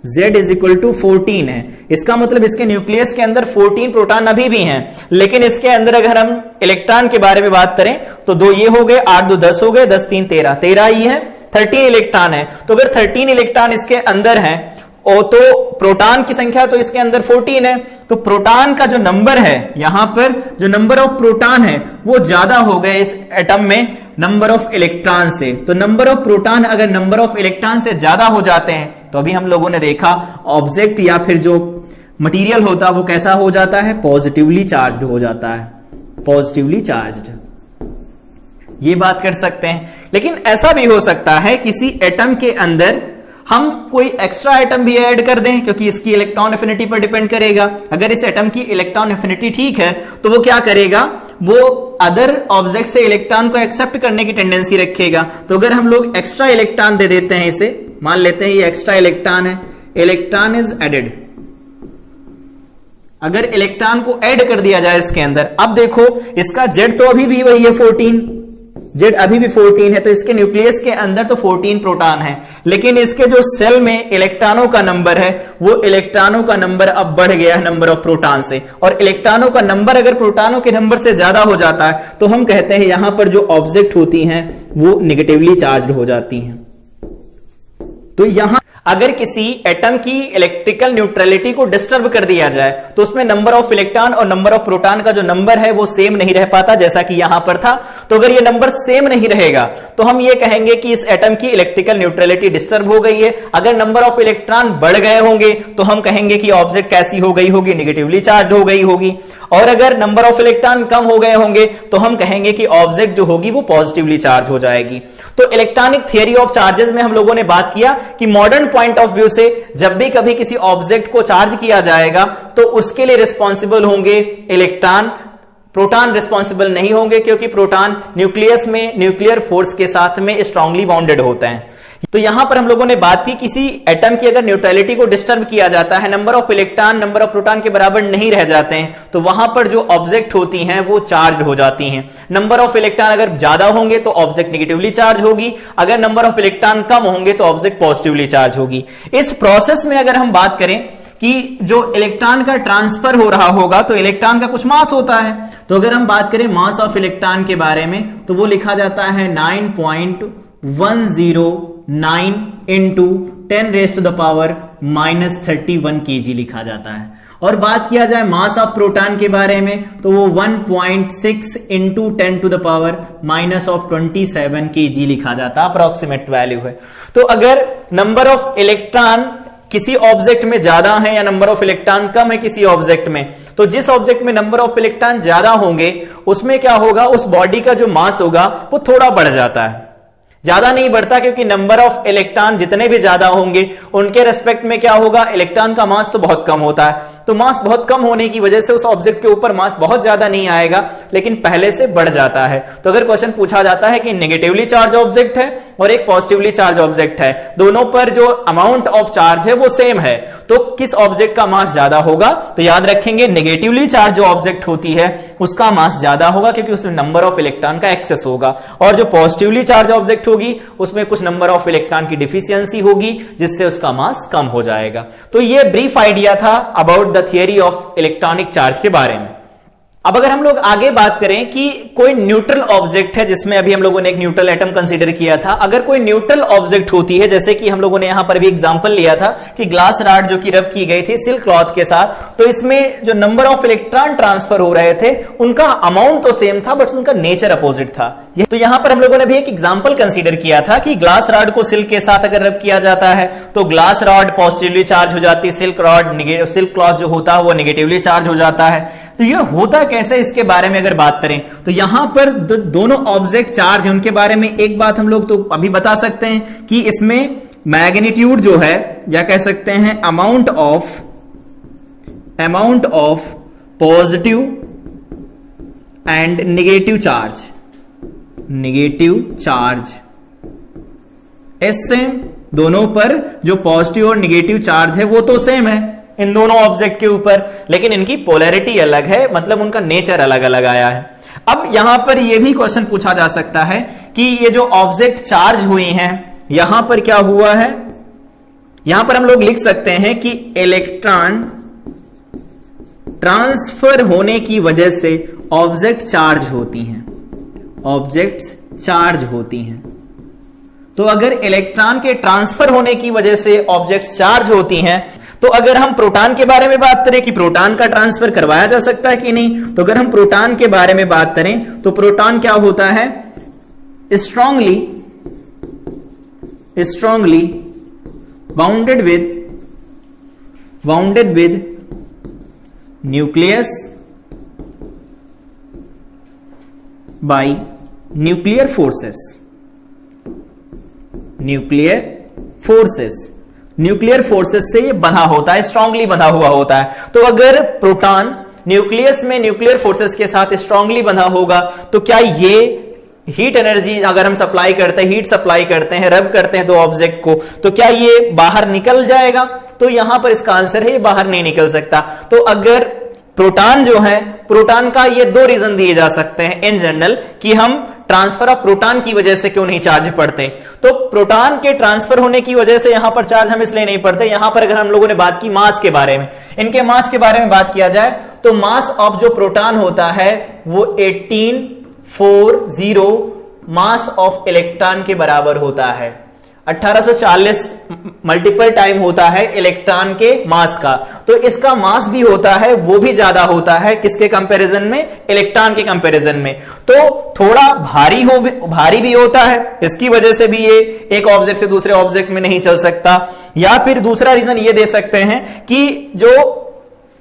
A: Z इज इक्वल टू 14 है। इसका मतलब इसके न्यूक्लियस के अंदर 14 प्रोटॉन अभी भी हैं, लेकिन इसके अंदर अगर हम इलेक्ट्रॉन के बारे में बात करें तो 2 ये हो गए, 8 2 10 हो गए, 10 3 13, 13 ही है, 13 इलेक्ट्रॉन है। तो अगर 13 इलेक्ट्रॉन इसके अंदर है और तो प्रोटॉन की संख्या तो इसके अंदर 14 है, तो प्रोटॉन का जो नंबर है यहां पर जो नंबर ऑफ प्रोटॉन है वो ज्यादा हो गए इस एटम में नंबर ऑफ इलेक्ट्रॉन से। तो नंबर ऑफ प्रोटॉन अगर नंबर ऑफ इलेक्ट्रॉन से ज्यादा हो जाते हैं तो अभी हम लोगों ने देखा ऑब्जेक्ट या फिर जो मटेरियल होता है वो कैसा हो जाता है, पॉजिटिवली चार्ज्ड हो जाता है, पॉजिटिवली चार्ज्ड। ये बात कर सकते हैं। लेकिन ऐसा भी हो सकता है किसी एटम के अंदर हम कोई एक्स्ट्रा एटम भी ऐड कर दें, क्योंकि इसकी इलेक्ट्रॉन एफिनिटी पर डिपेंड करेगा। अगर इस एटम की इलेक्ट्रॉन एफिनिटी ठीक है तो वो क्या करेगा, वो अदर ऑब्जेक्ट से इलेक्ट्रॉन को एक्सेप्ट करने की टेंडेंसी रखेगा। तो अगर हम लोग एक्स्ट्रा इलेक्ट्रॉन दे देते हैं इसे, मान लेते हैं ये एक्स्ट्रा इलेक्ट्रॉन है, इलेक्ट्रॉन इज एडेड, अगर इलेक्ट्रॉन को ऐड कर दिया जाए इसके अंदर, अब देखो इसका Z तो अभी भी वही है 14, Z अभी भी 14 है, तो इसके न्यूक्लियस के अंदर तो 14 प्रोटॉन है, लेकिन इसके जो सेल में इलेक्ट्रॉनों का नंबर है वो इलेक्ट्रॉनों का नंबर अब बढ़ गया है नंबर ऑफ प्रोटॉन से। और इलेक्ट्रॉनों का नंबर अगर प्रोटॉनों के नंबर से ज्यादा हो जाता है तो हम कहते हैं यहां पर जो ऑब्जेक्ट होती हैं वो निगेटिवली चार्ज्ड हो जाती हैं। तो यहां अगर किसी एटम की इलेक्ट्रिकल न्यूट्रलिटी को डिस्टर्ब कर दिया जाए तो उसमें नंबर ऑफ इलेक्ट्रॉन और नंबर ऑफ प्रोटॉन का जो नंबर है वो सेम नहीं रह पाता, जैसा कि यहां पर था। तो अगर ये नंबर सेम नहीं रहेगा तो हम ये कहेंगे कि इस एटम की इलेक्ट्रिकल न्यूट्रलिटी डिस्टर्ब हो गई है। अगर नंबर ऑफ इलेक्ट्रॉन बढ़ गए होंगे तो हम कहेंगे कि ऑब्जेक्ट कैसी हो गई होगी, निगेटिवली चार्ज हो गई होगी। और अगर नंबर ऑफ इलेक्ट्रॉन कम हो गए होंगे तो हम कहेंगे कि ऑब्जेक्ट जो होगी वो पॉजिटिवली चार्ज हो जाएगी। तो इलेक्ट्रॉनिक थियरी ऑफ चार्जेस में हम लोगों ने बात किया कि मॉडर्न पॉइंट ऑफ व्यू से जब भी कभी किसी ऑब्जेक्ट को चार्ज किया जाएगा तो उसके लिए रिस्पॉन्सिबल होंगे इलेक्ट्रॉन, प्रोटॉन रिस्पॉन्सिबल नहीं होंगे, क्योंकि प्रोटॉन न्यूक्लियस में न्यूक्लियर फोर्स के साथ में स्ट्रांगली बाउंडेड होते हैं। तो यहां पर हम लोगों ने बात की किसी एटम की अगर न्यूट्रलिटी को डिस्टर्ब किया जाता है, number of electron number of proton के बराबर नहीं रह जाते हैं, तो वहां पर जो ऑब्जेक्ट होती हैं वो चार्ज हो जाती हैं। नंबर ऑफ इलेक्ट्रॉन अगर ज्यादा होंगे तो ऑब्जेक्ट नेगेटिवली चार्ज होगी, अगर नंबर ऑफ इलेक्ट्रॉन कम होंगे तो ऑब्जेक्ट पॉजिटिवली चार्ज होगी। इस प्रोसेस में अगर हम बात करें कि जो इलेक्ट्रॉन का ट्रांसफर हो रहा होगा तो इलेक्ट्रॉन का कुछ मास होता है, तो अगर हम बात करें मास ऑफ इलेक्ट्रॉन के बारे में तो वो लिखा जाता है 9.109 इंटू 10⁻⁻31 kg लिखा जाता है। और बात किया जाए मास ऑफ प्रोटॉन के बारे में तो वो 1.6 इंटू 10⁻⁻27 kg लिखा जाता है, अप्रोक्सीमेट वैल्यू है। तो अगर नंबर ऑफ इलेक्ट्रॉन किसी ऑब्जेक्ट में ज्यादा है या नंबर ऑफ इलेक्ट्रॉन कम है किसी ऑब्जेक्ट में, तो जिस ऑब्जेक्ट में नंबर ऑफ इलेक्ट्रॉन ज्यादा होंगे उसमें क्या होगा, उस बॉडी का जो मास होगा वो थोड़ा बढ़ जाता है, ज्यादा नहीं बढ़ता, क्योंकि नंबर ऑफ इलेक्ट्रॉन जितने भी ज्यादा होंगे उनके रेस्पेक्ट में क्या होगा, इलेक्ट्रॉन का मास तो बहुत कम होता है। तो मास बहुत कम होने की वजह से उस ऑब्जेक्ट के ऊपर मास बहुत ज्यादा नहीं आएगा, लेकिन पहले से बढ़ जाता है। तो अगर क्वेश्चन पूछा जाता है कि नेगेटिवली चार्ज ऑब्जेक्ट है और एक पॉजिटिवली चार्ज ऑब्जेक्ट है, दोनों पर जो अमाउंट ऑफ चार्ज है वो सेम है, तो किस ऑब्जेक्ट का मास ज्यादा होगा, तो याद रखेंगे नेगेटिवली चार्ज जो ऑब्जेक्ट होती है उसका मास ज्यादा होगा, क्योंकि उसमें नंबर ऑफ इलेक्ट्रॉन का एक्सेस होगा, और जो पॉजिटिवली चार्ज ऑब्जेक्ट होगी उसमें कुछ नंबर ऑफ इलेक्ट्रॉन की डिफिशियंसी होगी जिससे उसका मास कम हो जाएगा। तो ये ब्रीफ आइडिया था about the theory of electronic charge के बारे में। अब अगर हम लोग आगे बात करें कि कोई न्यूट्रल ऑब्जेक्ट है, जिसमें अभी हम लोगों ने एक न्यूट्रल एटम कंसीडर किया था, अगर कोई न्यूट्रल ऑब्जेक्ट होती है, जैसे कि हम लोगों ने यहां पर भी एग्जांपल लिया था कि ग्लास रॉड जो कि रब की गई थी सिल्क क्लॉथ के साथ, तो इसमें जो नंबर ऑफ इलेक्ट्रॉन ट्रांसफर हो रहे थे उनका अमाउंट तो सेम था बट उनका नेचर अपोजिट था। तो यहां पर हम लोगों ने भी एक एग्जांपल कंसीडर किया था कि ग्लास रॉड को सिल्क के साथ अगर रब किया जाता है तो ग्लास रॉड पॉजिटिवली चार्ज हो जाती है, सिल्क क्लॉथ जो होता है वो नेगेटिवली चार्ज हो जाता है। तो ये होता कैसे, इसके बारे में अगर बात करें तो यहां पर दोनों ऑब्जेक्ट चार्ज है, उनके बारे में एक बात हम लोग तो अभी बता सकते हैं कि इसमें मैग्नीट्यूड जो है, या कह सकते हैं amount of positive and negative charge S same, दोनों पर जो पॉजिटिव और नेगेटिव चार्ज है वो तो सेम है इन दोनों ऑब्जेक्ट के ऊपर, लेकिन इनकी पोलैरिटी अलग है, मतलब उनका नेचर अलग अलग आया है। अब यहां पर यह भी क्वेश्चन पूछा जा सकता है कि ये जो ऑब्जेक्ट चार्ज हुई हैं यहां पर क्या हुआ है, यहां पर हम लोग लिख सकते हैं कि इलेक्ट्रॉन ट्रांसफर होने की वजह से ऑब्जेक्ट चार्ज होती हैं। तो अगर इलेक्ट्रॉन के ट्रांसफर होने की वजह से ऑब्जेक्ट चार्ज होती हैं, तो अगर हम प्रोटॉन के बारे में बात करें कि प्रोटॉन का ट्रांसफर करवाया जा सकता है कि नहीं, तो अगर हम प्रोटॉन के बारे में बात करें तो प्रोटॉन क्या होता है, strongly bounded with nucleus bye nuclear forces से ये बंधा होता है, स्ट्रांगली बंधा हुआ होता है। तो अगर प्रोटॉन न्यूक्लियस में न्यूक्लियर फोर्सेस के साथ स्ट्रांगली बंधा होगा तो क्या ये हीट एनर्जी अगर हम सप्लाई करते हैं, हीट सप्लाई करते हैं, रब करते हैं दो ऑब्जेक्ट को, तो क्या ये बाहर निकल जाएगा, तो यहां पर इसका आंसर है ये बाहर नहीं निकल सकता। तो अगर प्रोटॉन जो है, प्रोटॉन का ये दो रीजन दिए जा सकते हैं इन जनरल कि हम ट्रांसफर ऑफ प्रोटॉन की वजह से क्यों नहीं चार्ज पड़ते। तो प्रोटॉन के ट्रांसफर होने की वजह से यहां पर चार्ज हम इसलिए नहीं पड़ते। यहां पर अगर हम लोगों ने बात की मास के बारे में, इनके मास के बारे में बात किया जाए तो मास ऑफ जो प्रोटॉन होता है वो 1840 मास ऑफ इलेक्ट्रॉन के बराबर होता है। 1840 मल्टीपल टाइम होता है इलेक्ट्रॉन के मास का, तो इसका मास भी होता है वो भी ज्यादा होता है किसके कंपैरिजन में, इलेक्ट्रॉन के कंपैरिजन में। तो थोड़ा भारी भी होता है, इसकी वजह से भी ये एक ऑब्जेक्ट से दूसरे ऑब्जेक्ट में नहीं चल सकता। या फिर दूसरा रीजन ये दे सकते हैं कि जो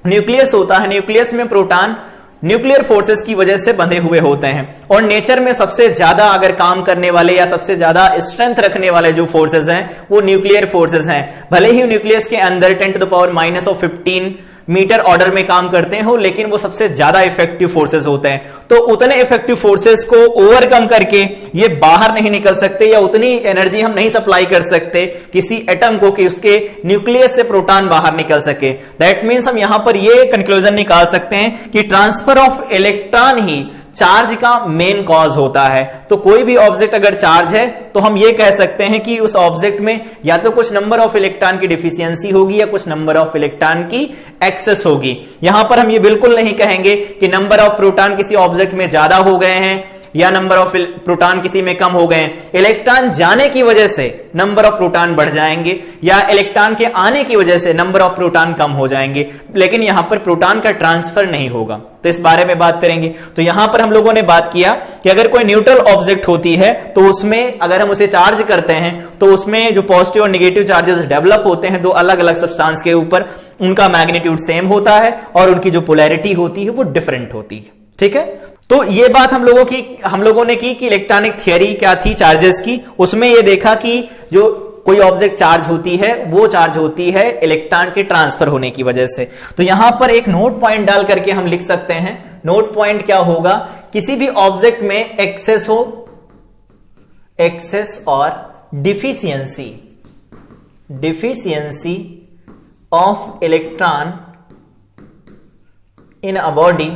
A: न्यूक्लियस होता है, न्यूक्लियस में प्रोटॉन न्यूक्लियर फोर्सेस की वजह से बंधे हुए होते हैं, और नेचर में सबसे ज्यादा अगर काम करने वाले या सबसे ज्यादा स्ट्रेंथ रखने वाले जो फोर्सेस हैं वो न्यूक्लियर फोर्सेस हैं। भले ही न्यूक्लियस के अंदर 10⁻⁻15 मीटर ऑर्डर में काम करते हो, लेकिन वो सबसे ज्यादा इफेक्टिव फोर्सेस होते हैं। तो उतने इफेक्टिव फोर्सेस को ओवरकम करके ये बाहर नहीं निकल सकते, या उतनी एनर्जी हम नहीं सप्लाई कर सकते किसी एटम को कि उसके न्यूक्लियस से प्रोटॉन बाहर निकल सके। दैट मीन्स हम यहां पर ये कंक्लूजन निकाल सकते हैं कि transfer of electron he charge का मेन कॉज होता है। तो कोई भी ऑब्जेक्ट अगर चार्ज है तो हम ये कह सकते हैं कि उस ऑब्जेक्ट में या तो कुछ नंबर ऑफ इलेक्ट्रॉन की डिफिशियंसी होगी या कुछ नंबर ऑफ इलेक्ट्रॉन की एक्सेस होगी। यहां पर हम ये बिल्कुल नहीं कहेंगे कि नंबर ऑफ प्रोटॉन किसी ऑब्जेक्ट में ज्यादा हो गए हैं या नंबर ऑफ प्रोटॉन किसी में कम हो गए। इलेक्ट्रॉन जाने की वजह से नंबर ऑफ प्रोटॉन बढ़ जाएंगे या इलेक्ट्रॉन के आने की वजह से नंबर ऑफ प्रोटॉन कम हो जाएंगे, लेकिन यहां पर प्रोटॉन का ट्रांसफर नहीं होगा। तो इस बारे में बात करेंगे। तो यहां पर हम लोगों ने बात किया कि अगर कोई न्यूट्रल ऑब्जेक्ट होती है तो उसमें अगर हम उसे चार्ज करते हैं तो उसमें जो पॉजिटिव और नेगेटिव चार्जेस डेवलप होते हैं दो अलग अलग सब्सटेंस के ऊपर, उनका मैग्नीट्यूड सेम होता है और उनकी जो पोलैरिटी होती है वो डिफरेंट होती है। ठीक है, तो ये बात हम लोगों ने की कि इलेक्ट्रॉनिक थियरी क्या थी चार्जेस की। उसमें ये देखा कि जो कोई ऑब्जेक्ट चार्ज होती है वो चार्ज होती है इलेक्ट्रॉन के ट्रांसफर होने की वजह से। तो यहां पर एक नोट पॉइंट डाल करके हम लिख सकते हैं, नोट पॉइंट क्या होगा, किसी भी ऑब्जेक्ट में एक्सेस और deficiency of electron in a body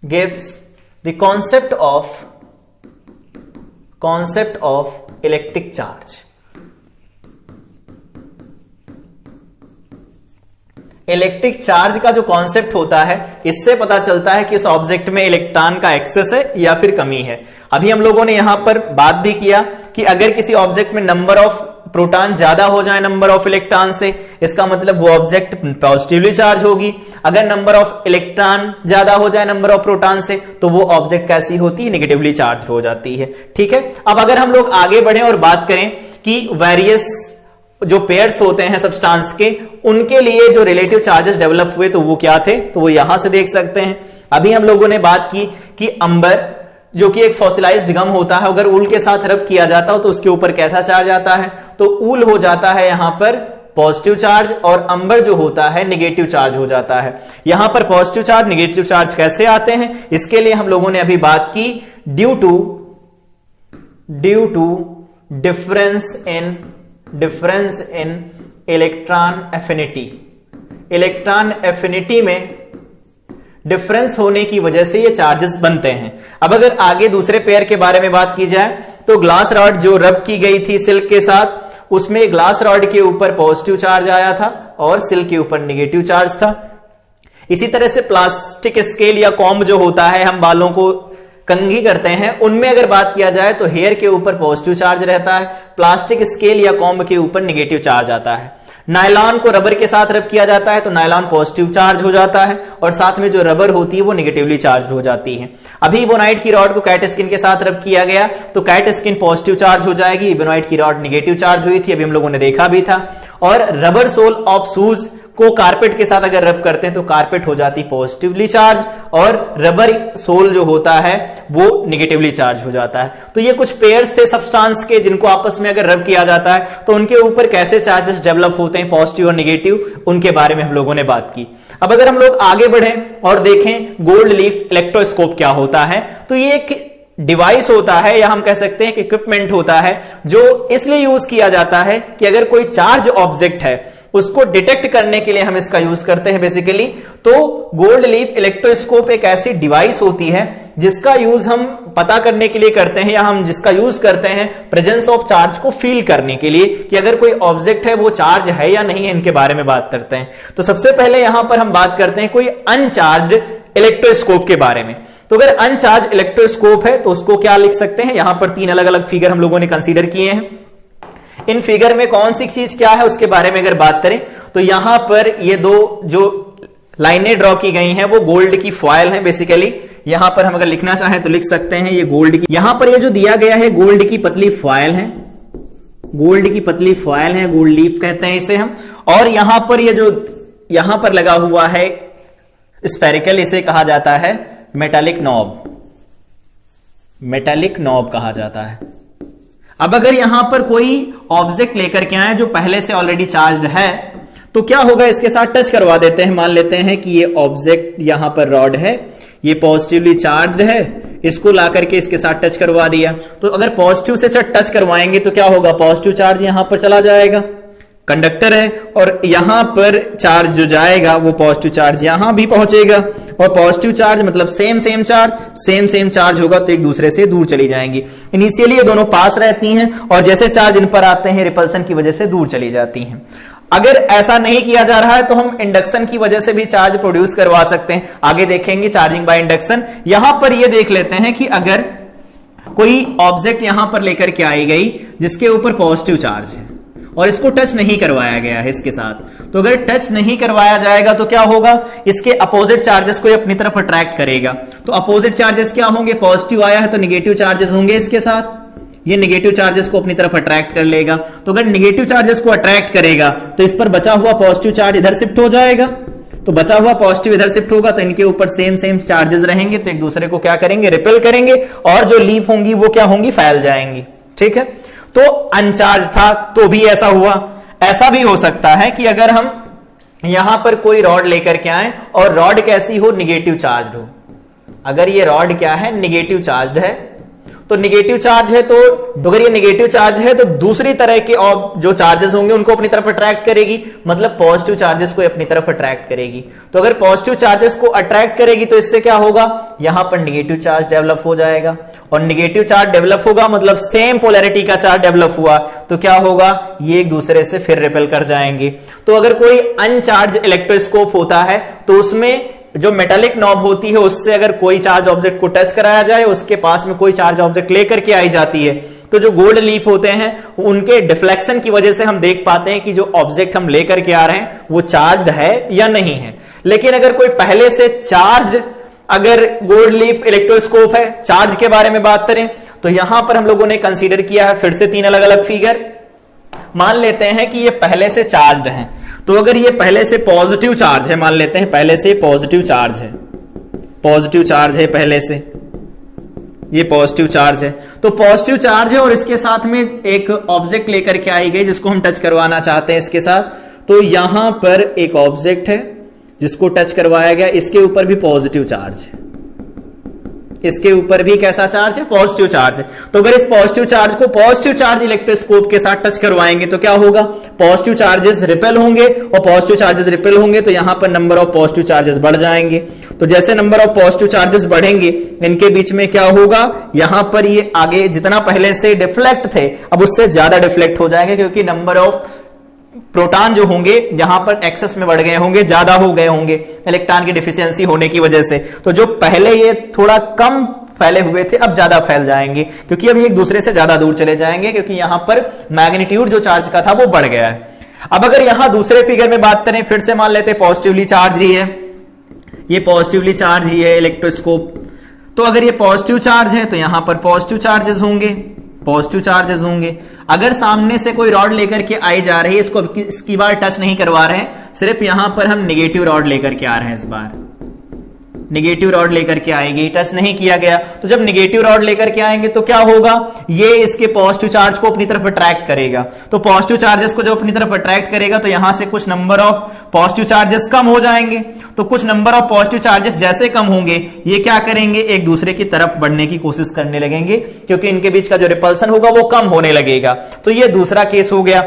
A: gives the concept of electric charge. Electric charge का जो कॉन्सेप्ट होता है इससे पता चलता है कि इस ऑब्जेक्ट में इलेक्ट्रॉन का एक्सेस है या फिर कमी है। अभी हम लोगों ने यहां पर बात भी किया कि अगर किसी ऑब्जेक्ट में नंबर ऑफ प्रोटॉन ज्यादा हो जाए नंबर ऑफ इलेक्ट्रॉन से, इसका मतलब वो ऑब्जेक्ट पॉजिटिवली चार्ज होगी। अगर नंबर ऑफ इलेक्ट्रॉन ज्यादा हो जाए नंबर ऑफ प्रोटॉन से तो वो ऑब्जेक्ट कैसी होती है, नेगेटिवली चार्ज हो जाती है। ठीक है, अब अगर हम लोग आगे बढ़े और बात करें कि वेरियस जो पेयर्स होते हैं सब्सटेंस के, उनके लिए जो रिलेटिव चार्जेस डेवलप हुए तो वो क्या थे, तो वो यहां से देख सकते हैं। अभी हम लोगों ने बात की कि अंबर जो कि एक फॉसिलाइज्ड गम होता है, अगर ऊल के साथ रब किया जाता हो तो उसके ऊपर कैसा चार्ज आता है, तो ऊल हो जाता है यहां पर पॉजिटिव चार्ज और अंबर जो होता है नेगेटिव चार्ज हो जाता है। यहां पर पॉजिटिव चार्ज नेगेटिव चार्ज कैसे आते हैं, इसके लिए हम लोगों ने अभी बात की due to difference in electron affinity. Electron affinity में डिफरेंस होने की वजह से ये चार्जेस बनते हैं। अब अगर आगे दूसरे पेयर के बारे में बात की जाए तो ग्लास रॉड जो रब की गई थी सिल्क के साथ, उसमें ग्लास रॉड के ऊपर पॉजिटिव चार्ज आया था और सिल्क के ऊपर नेगेटिव चार्ज था। इसी तरह से प्लास्टिक स्केल या कॉम्ब जो होता है, हम बालों को कंघी करते हैं, उनमें अगर बात किया जाए तो हेयर के ऊपर पॉजिटिव चार्ज रहता है, प्लास्टिक स्केल या कॉम्ब के ऊपर नेगेटिव चार्ज आता है। नायलॉन को रबर के साथ रब किया जाता है तो नायलॉन पॉजिटिव चार्ज हो जाता है और साथ में जो रबर होती है वो नेगेटिवली चार्ज हो जाती है। अभी इबोनाइट की रॉड को कैट स्किन के साथ रब किया गया तो कैट स्किन पॉजिटिव चार्ज हो जाएगी, इबोनाइट की रॉड नेगेटिव चार्ज हुई थी, अभी हम लोगों ने देखा भी था। और रबर सोल ऑफ शूज को कारपेट के साथ अगर रब करते हैं तो कारपेट हो जाती पॉजिटिवली चार्ज और रबर सोल जो होता है वो नेगेटिवली चार्ज हो जाता है। तो ये कुछ पेयर्स थे सब्सटेंस के जिनको आपस में अगर रब किया जाता है तो उनके ऊपर कैसे चार्जेस डेवलप होते हैं पॉजिटिव और नेगेटिव, उनके बारे में हम लोगों ने बात की। अब अगर हम लोग आगे बढ़ें और देखें गोल्ड लीफ इलेक्ट्रोस्कोप क्या होता है, तो ये एक डिवाइस होता है या हम कह सकते हैं कि इक्विपमेंट होता है जो इसलिए यूज किया जाता है कि अगर कोई चार्ज ऑब्जेक्ट है उसको डिटेक्ट करने के लिए हम इसका यूज करते हैं बेसिकली। तो गोल्ड लीफ इलेक्ट्रोस्कोप एक ऐसी डिवाइस होती है जिसका यूज हम पता करने के लिए करते हैं या हम जिसका यूज करते हैं प्रेजेंस ऑफ चार्ज को फील करने के लिए कि अगर कोई ऑब्जेक्ट है वो चार्ज है या नहीं है, इनके बारे में बात करते हैं। तो सबसे पहले यहां पर हम बात करते हैं कोई अनचार्ज्ड इलेक्ट्रोस्कोप के बारे में। तो अगर अनचार्ज इलेक्ट्रोस्कोप है तो उसको क्या लिख सकते हैं, यहां पर 3 अलग अलग फिगर हम लोगों ने कंसीडर किए हैं। इन फिगर में कौन सी चीज क्या है उसके बारे में अगर बात करें तो यहां पर ये दो जो लाइनें ड्रॉ की गई हैं वो गोल्ड की फॉयल है बेसिकली। यहां पर हम अगर लिखना चाहें तो लिख सकते हैं ये गोल्ड की, यहां पर ये जो दिया गया है गोल्ड की पतली फॉयल है, गोल्ड की पतली फॉयल है, गोल्ड लीफ कहते हैं इसे हम। और यहां पर ये जो यहां पर लगा हुआ है स्फेरिकल, इसे कहा जाता है मेटालिक नॉब, मेटालिक नॉब कहा जाता है। अब अगर यहां पर कोई ऑब्जेक्ट लेकर के आए जो पहले से ऑलरेडी चार्ज्ड है तो क्या होगा, इसके साथ टच करवा देते हैं। मान लेते हैं कि ये ऑब्जेक्ट यहां पर रॉड है, ये पॉजिटिवली चार्ज है, इसको ला करके इसके साथ टच करवा दिया। तो अगर पॉजिटिव से टच करवाएंगे तो क्या होगा, पॉजिटिव चार्ज यहां पर चला जाएगा, कंडक्टर है, और यहां पर चार्ज जो जाएगा वो पॉजिटिव चार्ज यहां भी पहुंचेगा, और पॉजिटिव चार्ज मतलब सेम सेम चार्ज होगा तो एक दूसरे से दूर चली जाएंगी। इनिशियली ये दोनों पास रहती हैं और जैसे चार्ज इन पर आते हैं रिपल्सन की वजह से दूर चली जाती हैं। अगर ऐसा नहीं किया जा रहा है तो हम इंडक्शन की वजह से भी चार्ज प्रोड्यूस करवा सकते हैं, आगे देखेंगे चार्जिंग बाय इंडक्शन। यहां पर ये देख लेते हैं कि अगर कोई ऑब्जेक्ट यहां पर लेकर के आई गई जिसके ऊपर पॉजिटिव चार्ज है और इसको टच नहीं करवाया गया है इसके साथ, तो अगर टच नहीं करवाया जाएगा तो क्या होगा, इसके अपोजिट चार्जेस को अपनी तरफ अट्रैक्ट करेगा। तो अपोजिट चार्जेस क्या होंगे, पॉजिटिव आया है तो निगेटिव चार्जेस होंगे इसके साथ, ये निगेटिव चार्जेस को अपनी तरफ अट्रैक्ट कर लेगा। तो अगर निगेटिव चार्जेस को अट्रैक्ट करेगा तो इस पर बचा हुआ पॉजिटिव चार्ज इधर शिफ्ट हो जाएगा, तो बचा हुआ पॉजिटिव इधर शिफ्ट होगा तो इनके ऊपर सेम चार्जेस रहेंगे, तो एक दूसरे को क्या करेंगे, रिपेल करेंगे, और जो लीफ होंगी वो क्या होंगी, फैल जाएंगी। ठीक है, तो अनचार्ज था तो भी ऐसा हुआ। ऐसा भी हो सकता है कि अगर हम यहां पर कोई रॉड लेकर के आए और रॉड कैसी हो, निगेटिव चार्ज हो। अगर ये रॉड क्या है, निगेटिव चार्ज है, तो निगेटिव चार्ज है तो अगर ये निगेटिव चार्ज है तो दूसरी तरह के जो चार्जेस होंगे उनको अपनी तरफ अट्रैक्ट करेगी, मतलब पॉजिटिव चार्जेस को अपनी तरफ अट्रैक्ट करेगी। तो अगर पॉजिटिव चार्जेस को अट्रैक्ट करेगी तो इससे क्या होगा, यहां पर निगेटिव चार्ज डेवलप हो जाएगा, और निगेटिव चार्ज डेवलप होगा मतलब सेम पोलैरिटी का चार्ज डेवलप हुआ, तो क्या होगा, ये एक दूसरे से फिर रिपेल कर जाएंगे। तो अगर कोई अनचार्ज इलेक्ट्रोस्कोप होता है तो उसमें जो मेटालिक नॉब होती है उससे अगर कोई चार्ज ऑब्जेक्ट को टच कराया जाए, उसके पास में कोई चार्ज ऑब्जेक्ट लेकर के आई जाती है, तो जो गोल्ड लीफ होते हैं उनके डिफ्लेक्शन की वजह से हम देख पाते हैं कि जो ऑब्जेक्ट हम लेकर के आ रहे हैं वो चार्ज है या नहीं है। लेकिन अगर कोई पहले से चार्ज, अगर गोल्ड लीफ इलेक्ट्रोस्कोप है, चार्ज के बारे में बात करें तो यहां पर हम लोगों ने कंसीडर किया है फिर से 3 अलग अलग फिगर। मान लेते हैं कि ये पहले से चार्ज है, तो अगर ये पहले से पॉजिटिव चार्ज है, मान लेते हैं पहले से पॉजिटिव चार्ज है, पॉजिटिव चार्ज है पहले से, ये पॉजिटिव चार्ज है, तो पॉजिटिव चार्ज है और इसके साथ में एक ऑब्जेक्ट लेकर के आई गई जिसको हम टच करवाना चाहते हैं इसके साथ, तो यहां पर एक ऑब्जेक्ट है जिसको टच करवाया गया, इसके ऊपर भी पॉजिटिव चार्ज है, इसके ऊपर भी कैसा चार्ज है, पॉजिटिव चार्ज है। तो अगर इस पॉजिटिव चार्ज को पॉजिटिव चार्ज इलेक्ट्रोस्कोप के साथ टच करवाएंगे तो क्या होगा, पॉजिटिव चार्जेस रिपेल होंगे, और पॉजिटिव चार्जेस रिपेल होंगे तो यहां पर नंबर ऑफ पॉजिटिव चार्जेस बढ़ जाएंगे। तो जैसे नंबर ऑफ पॉजिटिव चार्जेस बढ़ेंगे इनके बीच में क्या होगा, यहां पर ये आगे जितना पहले से डिफ्लेक्ट थे अब उससे ज्यादा डिफ्लेक्ट हो जाएंगे, क्योंकि नंबर ऑफ प्रोटॉन जो होंगे जहां पर एक्सेस में बढ़ गए होंगे, ज्यादा हो गए होंगे इलेक्ट्रॉन की डिफिशियंसी होने की वजह से। तो जो पहले ये थोड़ा कम फैले हुए थे अब ज्यादा फैल जाएंगे, क्योंकि अब ये एक दूसरे से ज्यादा दूर चले जाएंगे, क्योंकि यहां पर मैग्नीट्यूड जो चार्ज का था वो बढ़ गया है। अब अगर यहां दूसरे फिगर में बात करें, फिर से मान लेते हैं पॉजिटिवली चार्ज ही है, ये पॉजिटिवली चार्ज ही है इलेक्ट्रोस्कोप, तो अगर ये पॉजिटिव चार्ज है तो यहां पर पॉजिटिव चार्जेस होंगे, पॉजिटिव चार्जेस होंगे। अगर सामने से कोई रॉड लेकर के आई जा रही है, इसको इसकी बार टच नहीं करवा रहे हैं, सिर्फ यहां पर हम निगेटिव रॉड लेकर के आ रहे हैं, इस बार निगेटिव रॉड लेकर के आएगी, टच नहीं किया गया। तो जब निगेटिव रॉड लेकर के आएंगे तो क्या होगा, ये इसके पॉजिटिव चार्ज को अपनी तरफ अट्रैक्ट करेगा, तो पॉजिटिव चार्जेस को जब अपनी तरफ अट्रैक्ट करेगा तो यहां से कुछ नंबर ऑफ पॉजिटिव चार्जेस कम हो जाएंगे। तो कुछ नंबर ऑफ पॉजिटिव चार्जेस जैसे कम होंगे ये क्या करेंगे, एक दूसरे की तरफ बढ़ने की कोशिश करने लगेंगे, क्योंकि इनके बीच का जो रिपल्सन होगा वो कम होने लगेगा। तो ये दूसरा केस हो गया।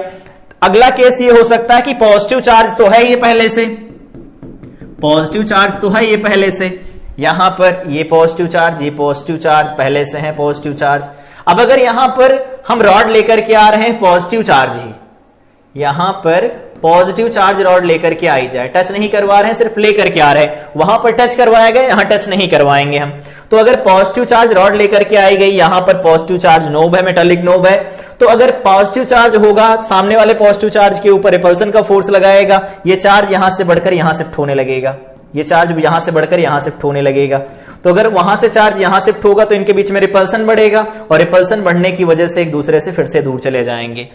A: अगला केस ये हो सकता है कि पॉजिटिव चार्ज तो है ये पहले से, पॉजिटिव चार्ज तो है ये पहले से, यहां पर ये पॉजिटिव चार्ज, ये पॉजिटिव चार्ज पहले से है पॉजिटिव चार्ज। अब अगर यहां पर हम रॉड लेकर के आ रहे हैं पॉजिटिव चार्ज ही, यहां पर पॉजिटिव चार्ज रॉड लेकर के आई जाए, टच नहीं करवा रहे हैं, सिर्फ लेकर के आ रहे हैं, वहां पर टच करवाया गया, यहां टच नहीं करवाएंगे हम। तो अगर पॉजिटिव चार्ज रॉड लेकर के आई गई, यहां पर पॉजिटिव चार्ज नोब है, मेटालिक नोब है, तो अगर पॉजिटिव चार्ज होगा, सामने वाले पॉजिटिव चार्ज के ऊपर रिपल्सन का फोर्स लगाएगा, ये चार्ज यहां से बढ़कर यहां शिफ्ट होने लगेगा, ये चार्ज यहां से बढ़कर यहां शिफ्ट होने लगेगा। तो अगर वहां से चार्ज यहां शिफ्ट होगा तो इनके बीच में रिपल्सन बढ़ेगा, और रिपल्सन बढ़ने की वजह से एक दूसरे से फिर से दूर चले जाएंगे।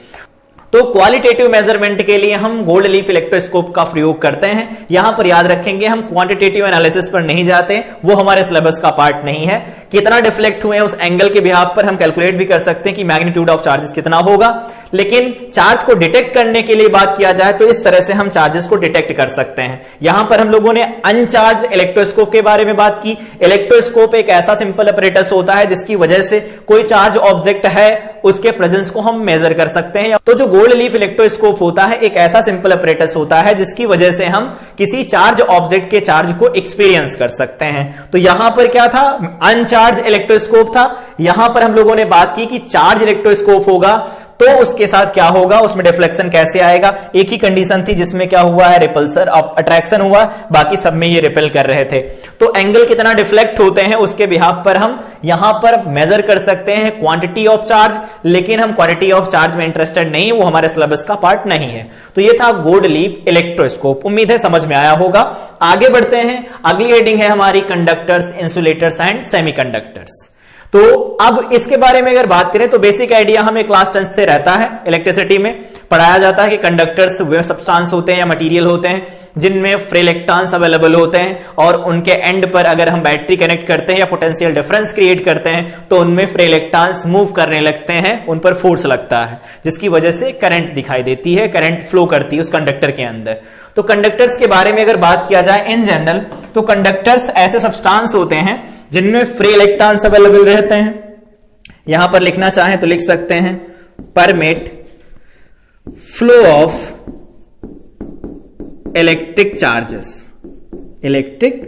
A: तो क्वालिटेटिव मेजरमेंट के लिए हम गोल्ड लीफ इलेक्ट्रोस्कोप का प्रयोग करते हैं। यहां पर याद रखेंगे हम क्वांटिटेटिव एनालिसिस पर नहीं जाते, वो हमारे सिलेबस का पार्ट नहीं है। कितना डिफ्लेक्ट हुए हैं उस एंगल के बिहाफ पर हम कैलकुलेट भी कर सकते हैं कि मैग्नीट्यूड ऑफ चार्जेस कितना होगा। लेकिन चार्ज को डिटेक्ट करने के लिए बात किया जाए तो इस तरह से हम चार्जेस को डिटेक्ट कर सकते हैं। यहां पर हम लोगों ने अनचार्ज इलेक्ट्रोस्कोप के बारे में बात की। इलेक्ट्रोस्कोप एक ऐसा सिंपल अपरेटस होता है जिसकी वजह से कोई चार्ज ऑब्जेक्ट है उसके प्रेजेंस को हम मेजर कर सकते हैं। तो जो गोल्ड लीफ इलेक्ट्रोस्कोप होता है एक ऐसा सिंपल अपरेटस होता है जिसकी वजह से हम किसी चार्ज ऑब्जेक्ट के चार्ज को एक्सपीरियंस कर सकते हैं। तो यहां पर क्या था, अनचार्ज इलेक्ट्रोस्कोप था। यहां पर हम लोगों ने बात की कि चार्ज इलेक्ट्रोस्कोप होगा तो उसके साथ क्या होगा, उसमें डिफ्लेक्शन कैसे आएगा। एक ही कंडीशन थी जिसमें क्या हुआ है, रिपल्सर अट्रैक्शन हुआ, बाकी सब में ये रिपेल कर रहे थे। तो एंगल कितना डिफ्लेक्ट होते हैं उसके बिहाफ पर हम यहां पर मेजर कर सकते हैं क्वांटिटी ऑफ चार्ज, लेकिन हम क्वांटिटी ऑफ चार्ज में इंटरेस्टेड नहीं है, वो हमारे सिलेबस का पार्ट नहीं है। तो ये था गोल्ड लीफ इलेक्ट्रोस्कोप। उम्मीद है समझ में आया होगा। आगे बढ़ते हैं, अगली हेडिंग है हमारी कंडक्टर्स, इंसुलेटर्स एंड सेमीकंडक्टर्स। तो अब इसके बारे में अगर बात करें तो बेसिक आइडिया हमें क्लास 10 से रहता है। इलेक्ट्रिसिटी में पढ़ाया जाता है कि कंडक्टर्स वे सब्सटेंस होते हैं या मटेरियल होते हैं जिनमें फ्री इलेक्ट्रॉन्स अवेलेबल होते हैं और उनके एंड पर अगर हम बैटरी कनेक्ट करते हैं या पोटेंशियल डिफरेंस क्रिएट करते हैं तो उनमें फ्री इलेक्ट्रॉन्स मूव करने लगते हैं, उन पर फोर्स लगता है जिसकी वजह से करंट दिखाई देती है, करंट फ्लो करती है उस कंडक्टर के अंदर। तो कंडक्टर्स के बारे में अगर बात किया जाए इन जनरल तो कंडक्टर्स ऐसे सब्सटेंस होते हैं जिनमें फ्री इलेक्ट्रॉन्स अवेलेबल रहते हैं। यहां पर लिखना चाहें तो लिख सकते हैं permit flow of electric charges. Electric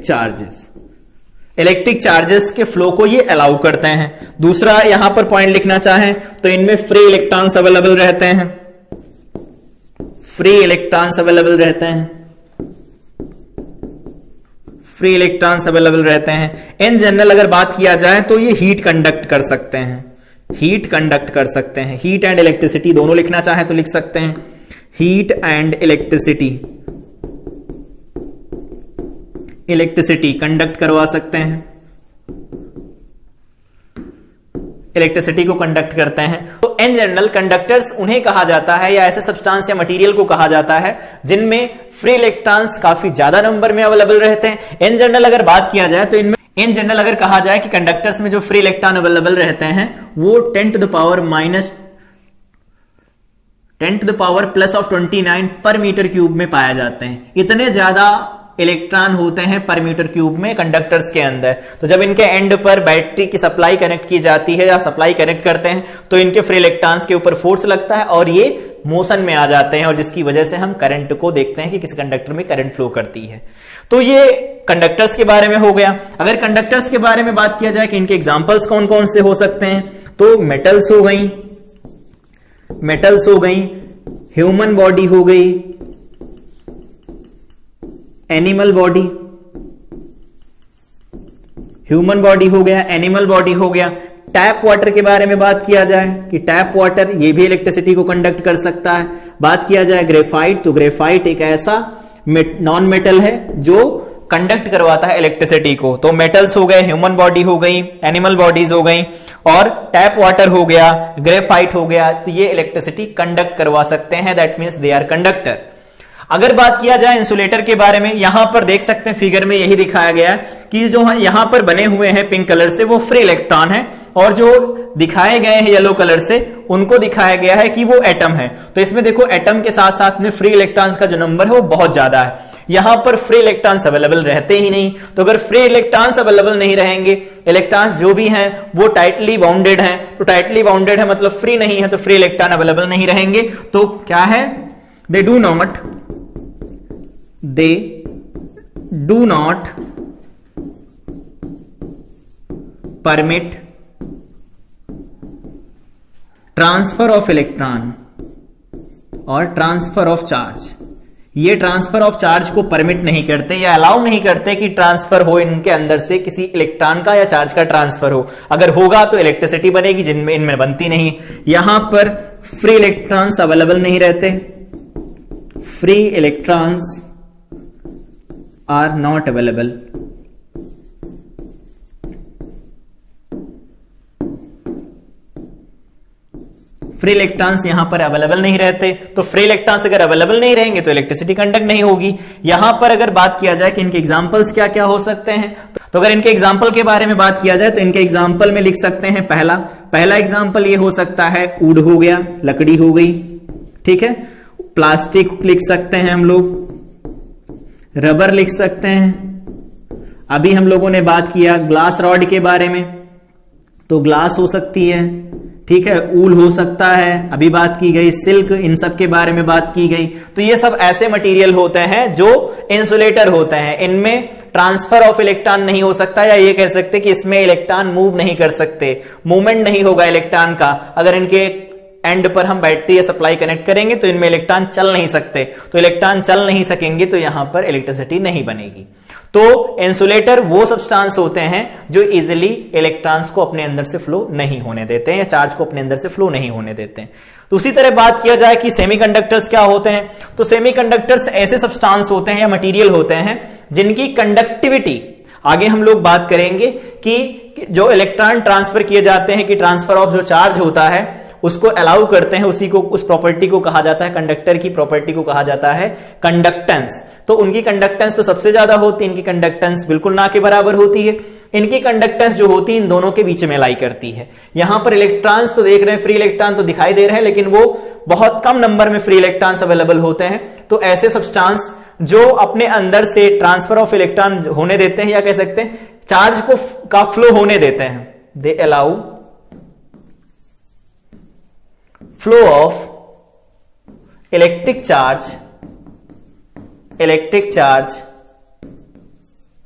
A: charges के फ्लो को ये अलाउ करते हैं। दूसरा यहां पर पॉइंट लिखना चाहें तो इनमें फ्री इलेक्ट्रॉन्स अवेलेबल रहते हैं, फ्री इलेक्ट्रॉन्स अवेलेबल रहते हैं, फ्री इलेक्ट्रॉन्स अवेलेबल रहते हैं। इन जनरल अगर बात किया जाए तो ये हीट कंडक्ट कर सकते हैं, हीट कंडक्ट कर सकते हैं। हीट एंड इलेक्ट्रिसिटी दोनों लिखना चाहें तो लिख सकते हैं heat and electricity, electricity conduct करवा सकते हैं, इलेक्ट्रिसिटी को कंडक्ट करते हैं। तो इन जनरल कंडक्टर्स उन्हें कहा जाता है या ऐसे सब्सटेंस या मटेरियल को कहा जाता है जिनमें फ्री इलेक्ट्रॉन्स काफी ज्यादा नंबर में अवेलेबल रहते हैं। इन जनरल अगर बात किया जाए तो इनमें इन जनरल अगर कहा जाए कि कंडक्टर्स में जो फ्री इलेक्ट्रॉन अवेलेबल रहते हैं वो 10 to the power plus of 29 पर मीटर क्यूब में पाए जाते हैं। इतने ज्यादा इलेक्ट्रॉन होते हैं पर मीटर क्यूब में कंडक्टर्स के अंदर। तो जब इनके एंड पर बैटरी की सप्लाई कनेक्ट की जाती है या सप्लाई कनेक्ट करते हैं तो इनके फ्री इलेक्ट्रॉन्स के ऊपर फोर्स लगता है और ये मोशन में आ जाते हैं और जिसकी वजह से हम करंट को देखते हैं कि किस कंडक्टर में करंट फ्लो करती है। तो ये कंडक्टर्स के बारे में हो गया। अगर कंडक्टर्स के बारे में बात किया जाए कि इनके एग्जांपल्स कौन कौन से हो सकते हैं तो मेटल्स हो गई, ह्यूमन बॉडी हो गई, एनिमल बॉडी, ह्यूमन बॉडी हो गया, एनिमल बॉडी हो गया। टैप वाटर के बारे में बात किया जाए कि टैप वाटर ये भी इलेक्ट्रिसिटी को कंडक्ट कर सकता है। बात किया जाए ग्रेफाइट तो ग्रेफाइट एक ऐसा नॉन मेटल है जो कंडक्ट करवाता है इलेक्ट्रिसिटी को। तो मेटल्स हो गए, ह्यूमन बॉडी हो गई, एनिमल बॉडीज हो गई और टैप वाटर हो गया, ग्रेफाइट हो गया। तो ये इलेक्ट्रिसिटी कंडक्ट करवा सकते हैं, that means they are conductor. अगर बात किया जाए इंसुलेटर के बारे में, यहां पर देख सकते हैं फिगर में यही दिखाया गया है कि जो यहां पर बने हुए हैं पिंक कलर से वो फ्री इलेक्ट्रॉन है और जो दिखाए गए हैं येलो कलर से उनको दिखाया गया है कि वो एटम है। तो इसमें देखो एटम के साथ साथ में फ्री इलेक्ट्रॉन्स का जो नंबर है वो बहुत ज्यादा है। यहां पर फ्री इलेक्ट्रॉन्स अवेलेबल रहते ही नहीं। तो अगर फ्री इलेक्ट्रॉन्स अवेलेबल नहीं रहेंगे, इलेक्ट्रॉन्स जो भी हैं वो टाइटली बाउंडेड हैं, तो टाइटली बाउंडेड है मतलब फ्री नहीं है, तो फ्री इलेक्ट्रॉन अवेलेबल नहीं रहेंगे। तो क्या है, they do not permit transfer of electron और ट्रांसफर ऑफ चार्ज। ये ट्रांसफर ऑफ चार्ज को परमिट नहीं करते या अलाउ नहीं करते कि ट्रांसफर हो इनके अंदर से किसी इलेक्ट्रॉन का या चार्ज का ट्रांसफर हो। अगर होगा तो इलेक्ट्रिसिटी बनेगी जिनमें इनमें बनती नहीं। यहां पर फ्री इलेक्ट्रॉन्स अवेलेबल नहीं रहते, free electrons are not available. Free electrons यहां पर अवेलेबल नहीं रहते, तो फ्री इलेक्ट्रॉन्स अगर अवेलेबल नहीं रहेंगे तो इलेक्ट्रिसिटी कंडक्ट नहीं होगी। यहां पर अगर बात किया जाए कि इनके एग्जांपल्स क्या क्या हो सकते हैं, तो अगर इनके एग्जांपल के बारे में बात किया जाए तो इनके एग्जांपल में लिख सकते हैं पहला एग्जांपल ये हो सकता है वुड हो गया, लकड़ी हो गई, ठीक है। प्लास्टिक लिख सकते हैं हम लोग, रबर लिख सकते हैं। अभी हम लोगों ने बात किया ग्लास रॉड के बारे में, तो ग्लास हो सकती है, ठीक है। ऊल हो सकता है, अभी बात की गई सिल्क, इन सब के बारे में बात की गई। तो ये सब ऐसे मटेरियल होते हैं जो इंसुलेटर होते हैं, इनमें ट्रांसफर ऑफ इलेक्ट्रॉन नहीं हो सकता, या ये कह सकते कि इसमें इलेक्ट्रॉन मूव नहीं कर सकते, मूवमेंट नहीं होगा इलेक्ट्रॉन का। अगर इनके एंड पर हम बैटरी या सप्लाई कनेक्ट करेंगे तो इनमें इलेक्ट्रॉन चल नहीं सकते, तो इलेक्ट्रॉन चल नहीं सकेंगे तो यहां पर इलेक्ट्रिसिटी नहीं बनेगी। तो इंसुलेटर वो सब्सटेंस होते हैं जो इजीली इलेक्ट्रॉन्स को अपने अंदर से फ्लो नहीं होने देते हैं, या चार्ज को अपने अंदर से फ्लो नहीं होने देते हैं। तो उसी तरह बात किया जाए कि सेमीकंडक्टर्स क्या होते हैं, तो सेमीकंडक्टर्स ऐसे सब्सटेंस होते हैं या मटेरियल होते हैं जिनकी कंडक्टिविटी, आगे हम लोग बात करेंगे कि जो इलेक्ट्रॉन ट्रांसफर किए जाते हैं, कि ट्रांसफर ऑफ जो चार्ज होता है उसको अलाउ करते हैं, उसी को, उस प्रॉपर्टी को कहा जाता है, कंडक्टर की प्रॉपर्टी को कहा जाता है कंडक्टेंस। तो उनकी कंडक्टेंस तो सबसे ज्यादा होती है, इनकी कंडक्टेंस बिल्कुल ना के बराबर होती है। इनकी कंडक्टेंस जो होती है इन दोनों के बीच में लाई करती है। यहां पर इलेक्ट्रॉन्स तो देख रहे हैं, फ्री इलेक्ट्रॉन तो दिखाई दे रहे हैं, लेकिन वो बहुत कम नंबर में फ्री इलेक्ट्रॉन्स अवेलेबल होते हैं। तो ऐसे सब्सटेंस जो अपने अंदर से ट्रांसफर ऑफ इलेक्ट्रॉन होने देते हैं, या कह सकते हैं चार्ज को का फ्लो होने देते हैं, they allow flow of electric charge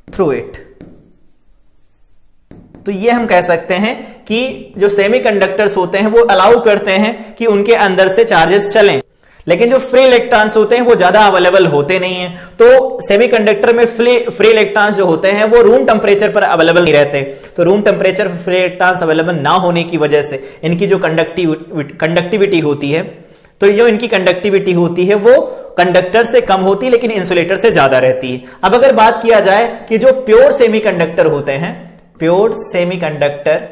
A: through it। तो ये हम कह सकते हैं कि जो सेमीकंडक्टर्स होते हैं वो अलाउ करते हैं कि उनके अंदर से चार्जेस चलें, लेकिन जो फ्री इलेक्ट्रॉन्स होते हैं वो ज्यादा अवेलेबल होते नहीं हैं। तो सेमीकंडक्टर में फ्री इलेक्ट्रॉन्स जो होते हैं वो रूम टेम्परेचर पर अवेलेबल नहीं रहते। तो रूम टेम्परेचर पर फ्री इलेक्ट्रॉन्स अवेलेबल ना होने की वजह से इनकी जो कंडक्टिविटी होती है, तो जो इनकी कंडक्टिविटी होती है वो कंडक्टर से कम होती है, लेकिन इंसुलेटर से ज्यादा रहती है। अब अगर बात किया जाए कि जो प्योर सेमीकंडक्टर होते हैं, प्योर सेमीकंडक्टर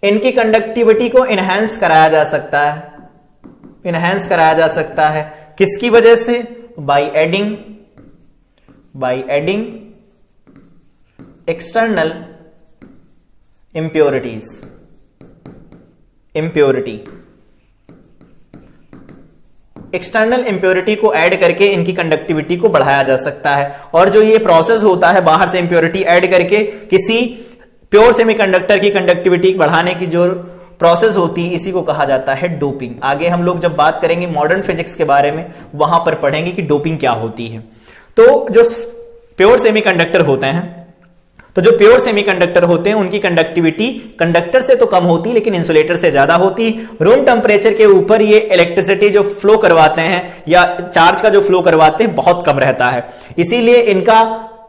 A: इनकी कंडक्टिविटी को इनहेंस कराया जा सकता है, किसकी वजह से? By adding external impurity. External impurity को ऐड करके इनकी कंडक्टिविटी को बढ़ाया जा सकता है। और जो ये प्रोसेस होता है बाहर से इम्प्योरिटी ऐड करके किसी प्योर सेमीकंडक्टर की कंडक्टिविटी बढ़ाने की जो प्रोसेस होती है, इसी को कहा जाता है डोपिंग। आगे हम लोग जब बात करेंगे मॉडर्न फिजिक्स के बारे में, वहां पर पढ़ेंगे कि डोपिंग क्या होती है। तो जो प्योर सेमीकंडक्टर होते हैं उनकी कंडक्टिविटी कंडक्टर से तो कम होती है, लेकिन इंसुलेटर से ज्यादा होती है। रूम टेम्परेचर के ऊपर ये इलेक्ट्रिसिटी जो फ्लो करवाते हैं या चार्ज का जो फ्लो करवाते हैं बहुत कम रहता है। इसीलिए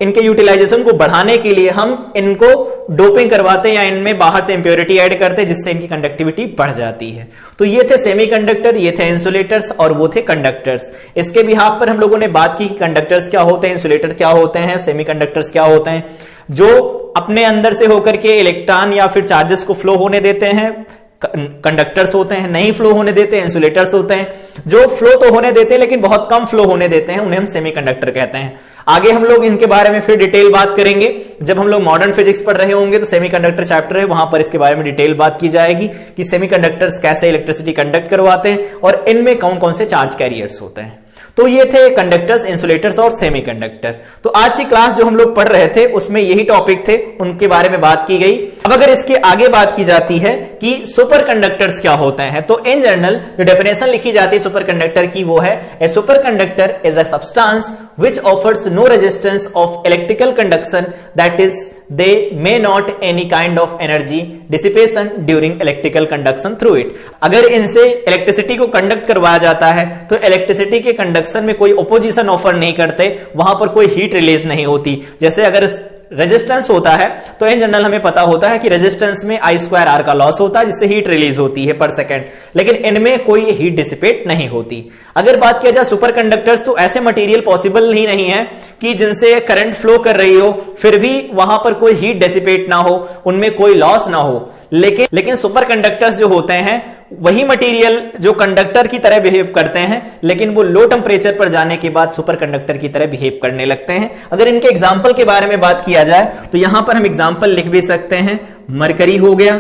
A: इनके यूटिलाइजेशन को बढ़ाने के लिए हम इनको डोपिंग करवाते हैं या इनमें बाहर से इंप्योरिटी ऐड करते हैं, जिससे इनकी कंडक्टिविटी बढ़ जाती है। तो ये थे सेमीकंडक्टर, ये थे इंसुलेटर्स और वो थे कंडक्टर्स। इसके बिहाफ पर हम लोगों ने बात की कि कंडक्टर्स क्या होते हैं, इंसुलेटर क्या होते हैं, सेमीकंडक्टर्स क्या होते हैं। जो अपने अंदर से होकर के इलेक्ट्रॉन या फिर चार्जेस को फ्लो होने देते हैं कंडक्टर्स होते हैं, नहीं फ्लो होने देते हैं इंसुलेटर्स होते हैं। जो फ्लो तो होने देते हैं लेकिन बहुत कम फ्लो होने देते हैं, उन्हें हम सेमीकंडक्टर कहते हैं। आगे हम लोग इनके बारे में फिर डिटेल बात करेंगे। जब हम लोग मॉडर्न फिजिक्स पढ़ रहे होंगे तो सेमीकंडक्टर चैप्टर है, वहां पर इसके बारे में डिटेल बात की जाएगी कि सेमीकंडक्टर्स कैसे इलेक्ट्रिसिटी कंडक्ट करवाते हैं और इनमें कौन कौन से चार्ज कैरियर्स होते हैं। तो ये थे कंडक्टर्स, इंसुलेटर्स और सेमीकंडक्टर। तो आज की क्लास जो हम लोग पढ़ रहे थे उसमें यही टॉपिक थे, उनके बारे में बात की गई। अब अगर इसके आगे बात की जाती है कि सुपर कंडक्टर्स क्या होते हैं, तो इन जनरल जो डेफिनेशन लिखी जाती है सुपर कंडक्टर की वो है, a super conductor is a substance which offers no resistance of electrical conduction, that is they may not any kind of energy dissipation during electrical conduction through it। अगर इनसे electricity को conduct करवाया जाता है तो इलेक्ट्रिसिटी के conduction में कोई ओपोजिशन ऑफर नहीं करते, वहां पर कोई हीट रिलीज नहीं होती। जैसे अगर रेजिस्टेंस होता है तो इन जनरल हमें पता होता है कि रेजिस्टेंस में I2R का लॉस होता है जिससे हीट रिलीज होती है पर सेकेंड, लेकिन इनमें कोई हीट डिसिपेट नहीं होती। अगर बात किया जाए सुपर कंडक्टर्स, तो ऐसे मटेरियल पॉसिबल ही नहीं है कि जिनसे करंट फ्लो कर रही हो फिर भी वहां पर कोई हीट डिसिपेट ना हो, उनमें कोई लॉस ना हो। लेकिन सुपर कंडक्टर्स जो होते हैं वही मटेरियल जो कंडक्टर की तरह बिहेव करते हैं, लेकिन वो लो टेम्परेचर पर जाने के बाद सुपर कंडक्टर की तरह बिहेव करने लगते हैं। अगर इनके एग्जाम्पल के बारे में बात किया जाए तो यहां पर हम एग्जाम्पल लिख भी सकते हैं, मरकरी हो गया,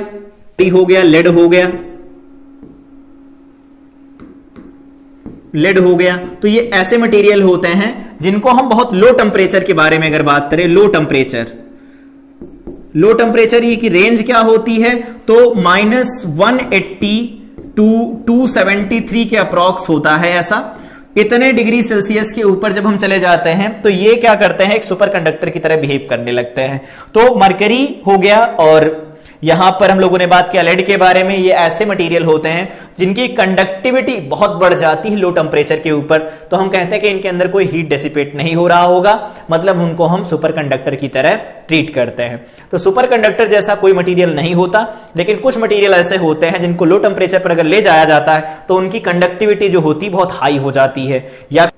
A: लेड हो गया, लेड हो गया। तो ये ऐसे मटेरियल होते हैं जिनको हम बहुत लो टेम्परेचर के बारे में अगर बात करें, लो टेम्परेचर की रेंज क्या होती है, तो -180 टू 273 के अप्रॉक्स होता है। ऐसा इतने डिग्री सेल्सियस के ऊपर जब हम चले जाते हैं तो ये क्या करते हैं, एक सुपर कंडक्टर की तरह बिहेव करने लगते हैं। तो मरकरी हो गया, और यहां पर हम लोगों ने बात किया लेड के बारे में। ये ऐसे मटेरियल होते हैं जिनकी कंडक्टिविटी बहुत बढ़ जाती है लो टेम्परेचर के ऊपर, तो हम कहते हैं कि इनके अंदर कोई हीट डिसिपेट नहीं हो रहा होगा, मतलब उनको हम सुपर कंडक्टर की तरह ट्रीट करते हैं। तो सुपर कंडक्टर जैसा कोई मटेरियल नहीं होता, लेकिन कुछ मटेरियल ऐसे होते हैं जिनको लो टेम्परेचर पर अगर ले जाया जाता है तो उनकी कंडक्टिविटी जो होती बहुत हाई हो जाती है। या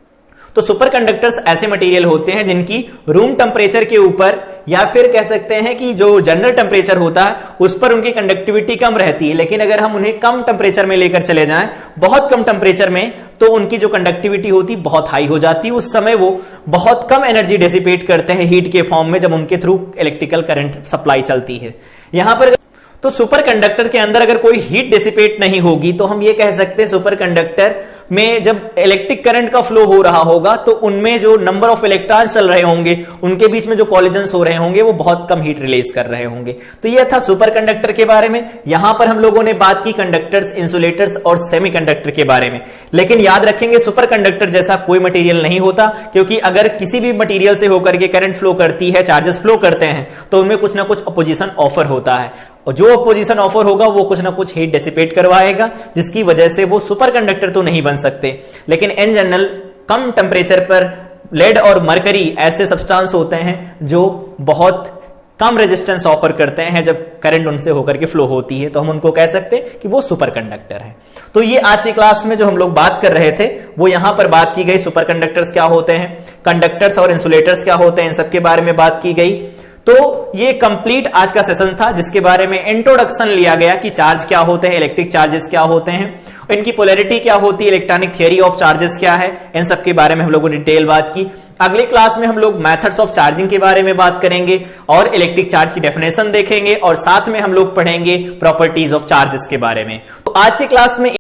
A: तो सुपर कंडक्टर्स ऐसे मटेरियल होते हैं जिनकी रूम टेम्परेचर के ऊपर, या फिर कह सकते हैं कि जो जनरल टेम्परेचर होता है उस पर उनकी कंडक्टिविटी कम रहती है, लेकिन अगर हम उन्हें कम टेम्परेचर में लेकर चले जाएं, बहुत कम टेम्परेचर में, तो उनकी जो कंडक्टिविटी होती बहुत हाई हो जाती है। उस समय वो बहुत कम एनर्जी डिसिपेट करते हैं हीट के फॉर्म में, जब उनके थ्रू इलेक्ट्रिकल करंट सप्लाई चलती है। यहां पर तो सुपर कंडक्टर के अंदर अगर कोई हीट डिसिपेट नहीं होगी तो हम ये कह सकते हैं सुपर कंडक्टर में जब इलेक्ट्रिक करंट का फ्लो हो रहा होगा तो उनमें जो नंबर ऑफ इलेक्ट्रॉन्स चल रहे होंगे, उनके बीच में जो कॉलिजन्स हो रहे होंगे, वो बहुत कम हीट रिलीज कर रहे होंगे। तो ये था सुपर कंडक्टर के बारे में। यहां पर हम लोगों ने बात की कंडक्टर्स, इंसुलेटर्स और सेमीकंडक्टर के बारे में। लेकिन याद रखेंगे सुपर कंडक्टर जैसा कोई मटेरियल नहीं होता, क्योंकि अगर किसी भी मटेरियल से होकर के करंट फ्लो करती है, चार्जेस फ्लो करते हैं, तो उनमें कुछ ना कुछ अपोजिशन ऑफर होता है, और जो अपोजिशन ऑफर होगा वो कुछ ना कुछ हीट डिसिपेट करवाएगा, जिसकी वजह से वो सुपर कंडक्टर तो नहीं बन सकते। लेकिन इन जनरल कम टेम्परेचर पर लेड और मरकरी ऐसे सब्सटेंस होते हैं जो बहुत कम रेजिस्टेंस ऑफर करते हैं जब करंट उनसे होकर के फ्लो होती है, तो हम उनको कह सकते हैं कि वो सुपर कंडक्टर है। तो ये आज की क्लास में जो हम लोग बात कर रहे थे वो यहां पर बात की गई, सुपर कंडक्टर्स क्या होते हैं, कंडक्टर्स और इंसुलेटर्स क्या होते हैं, इन सबके बारे में बात की गई। तो ये कंप्लीट आज का सेशन था जिसके बारे में इंट्रोडक्शन लिया गया कि चार्ज क्या होते हैं, इलेक्ट्रिक चार्जेस क्या होते हैं, इनकी पोलैरिटी क्या होती है, इलेक्ट्रॉनिक थियरी ऑफ चार्जेस क्या है, इन सब के बारे में हम लोगों ने डिटेल बात की। अगली क्लास में हम लोग मेथड्स ऑफ चार्जिंग के बारे में बात करेंगे और इलेक्ट्रिक चार्ज की डेफिनेशन देखेंगे, और साथ में हम लोग पढ़ेंगे प्रॉपर्टीज ऑफ चार्जेस के बारे में। तो आज की क्लास में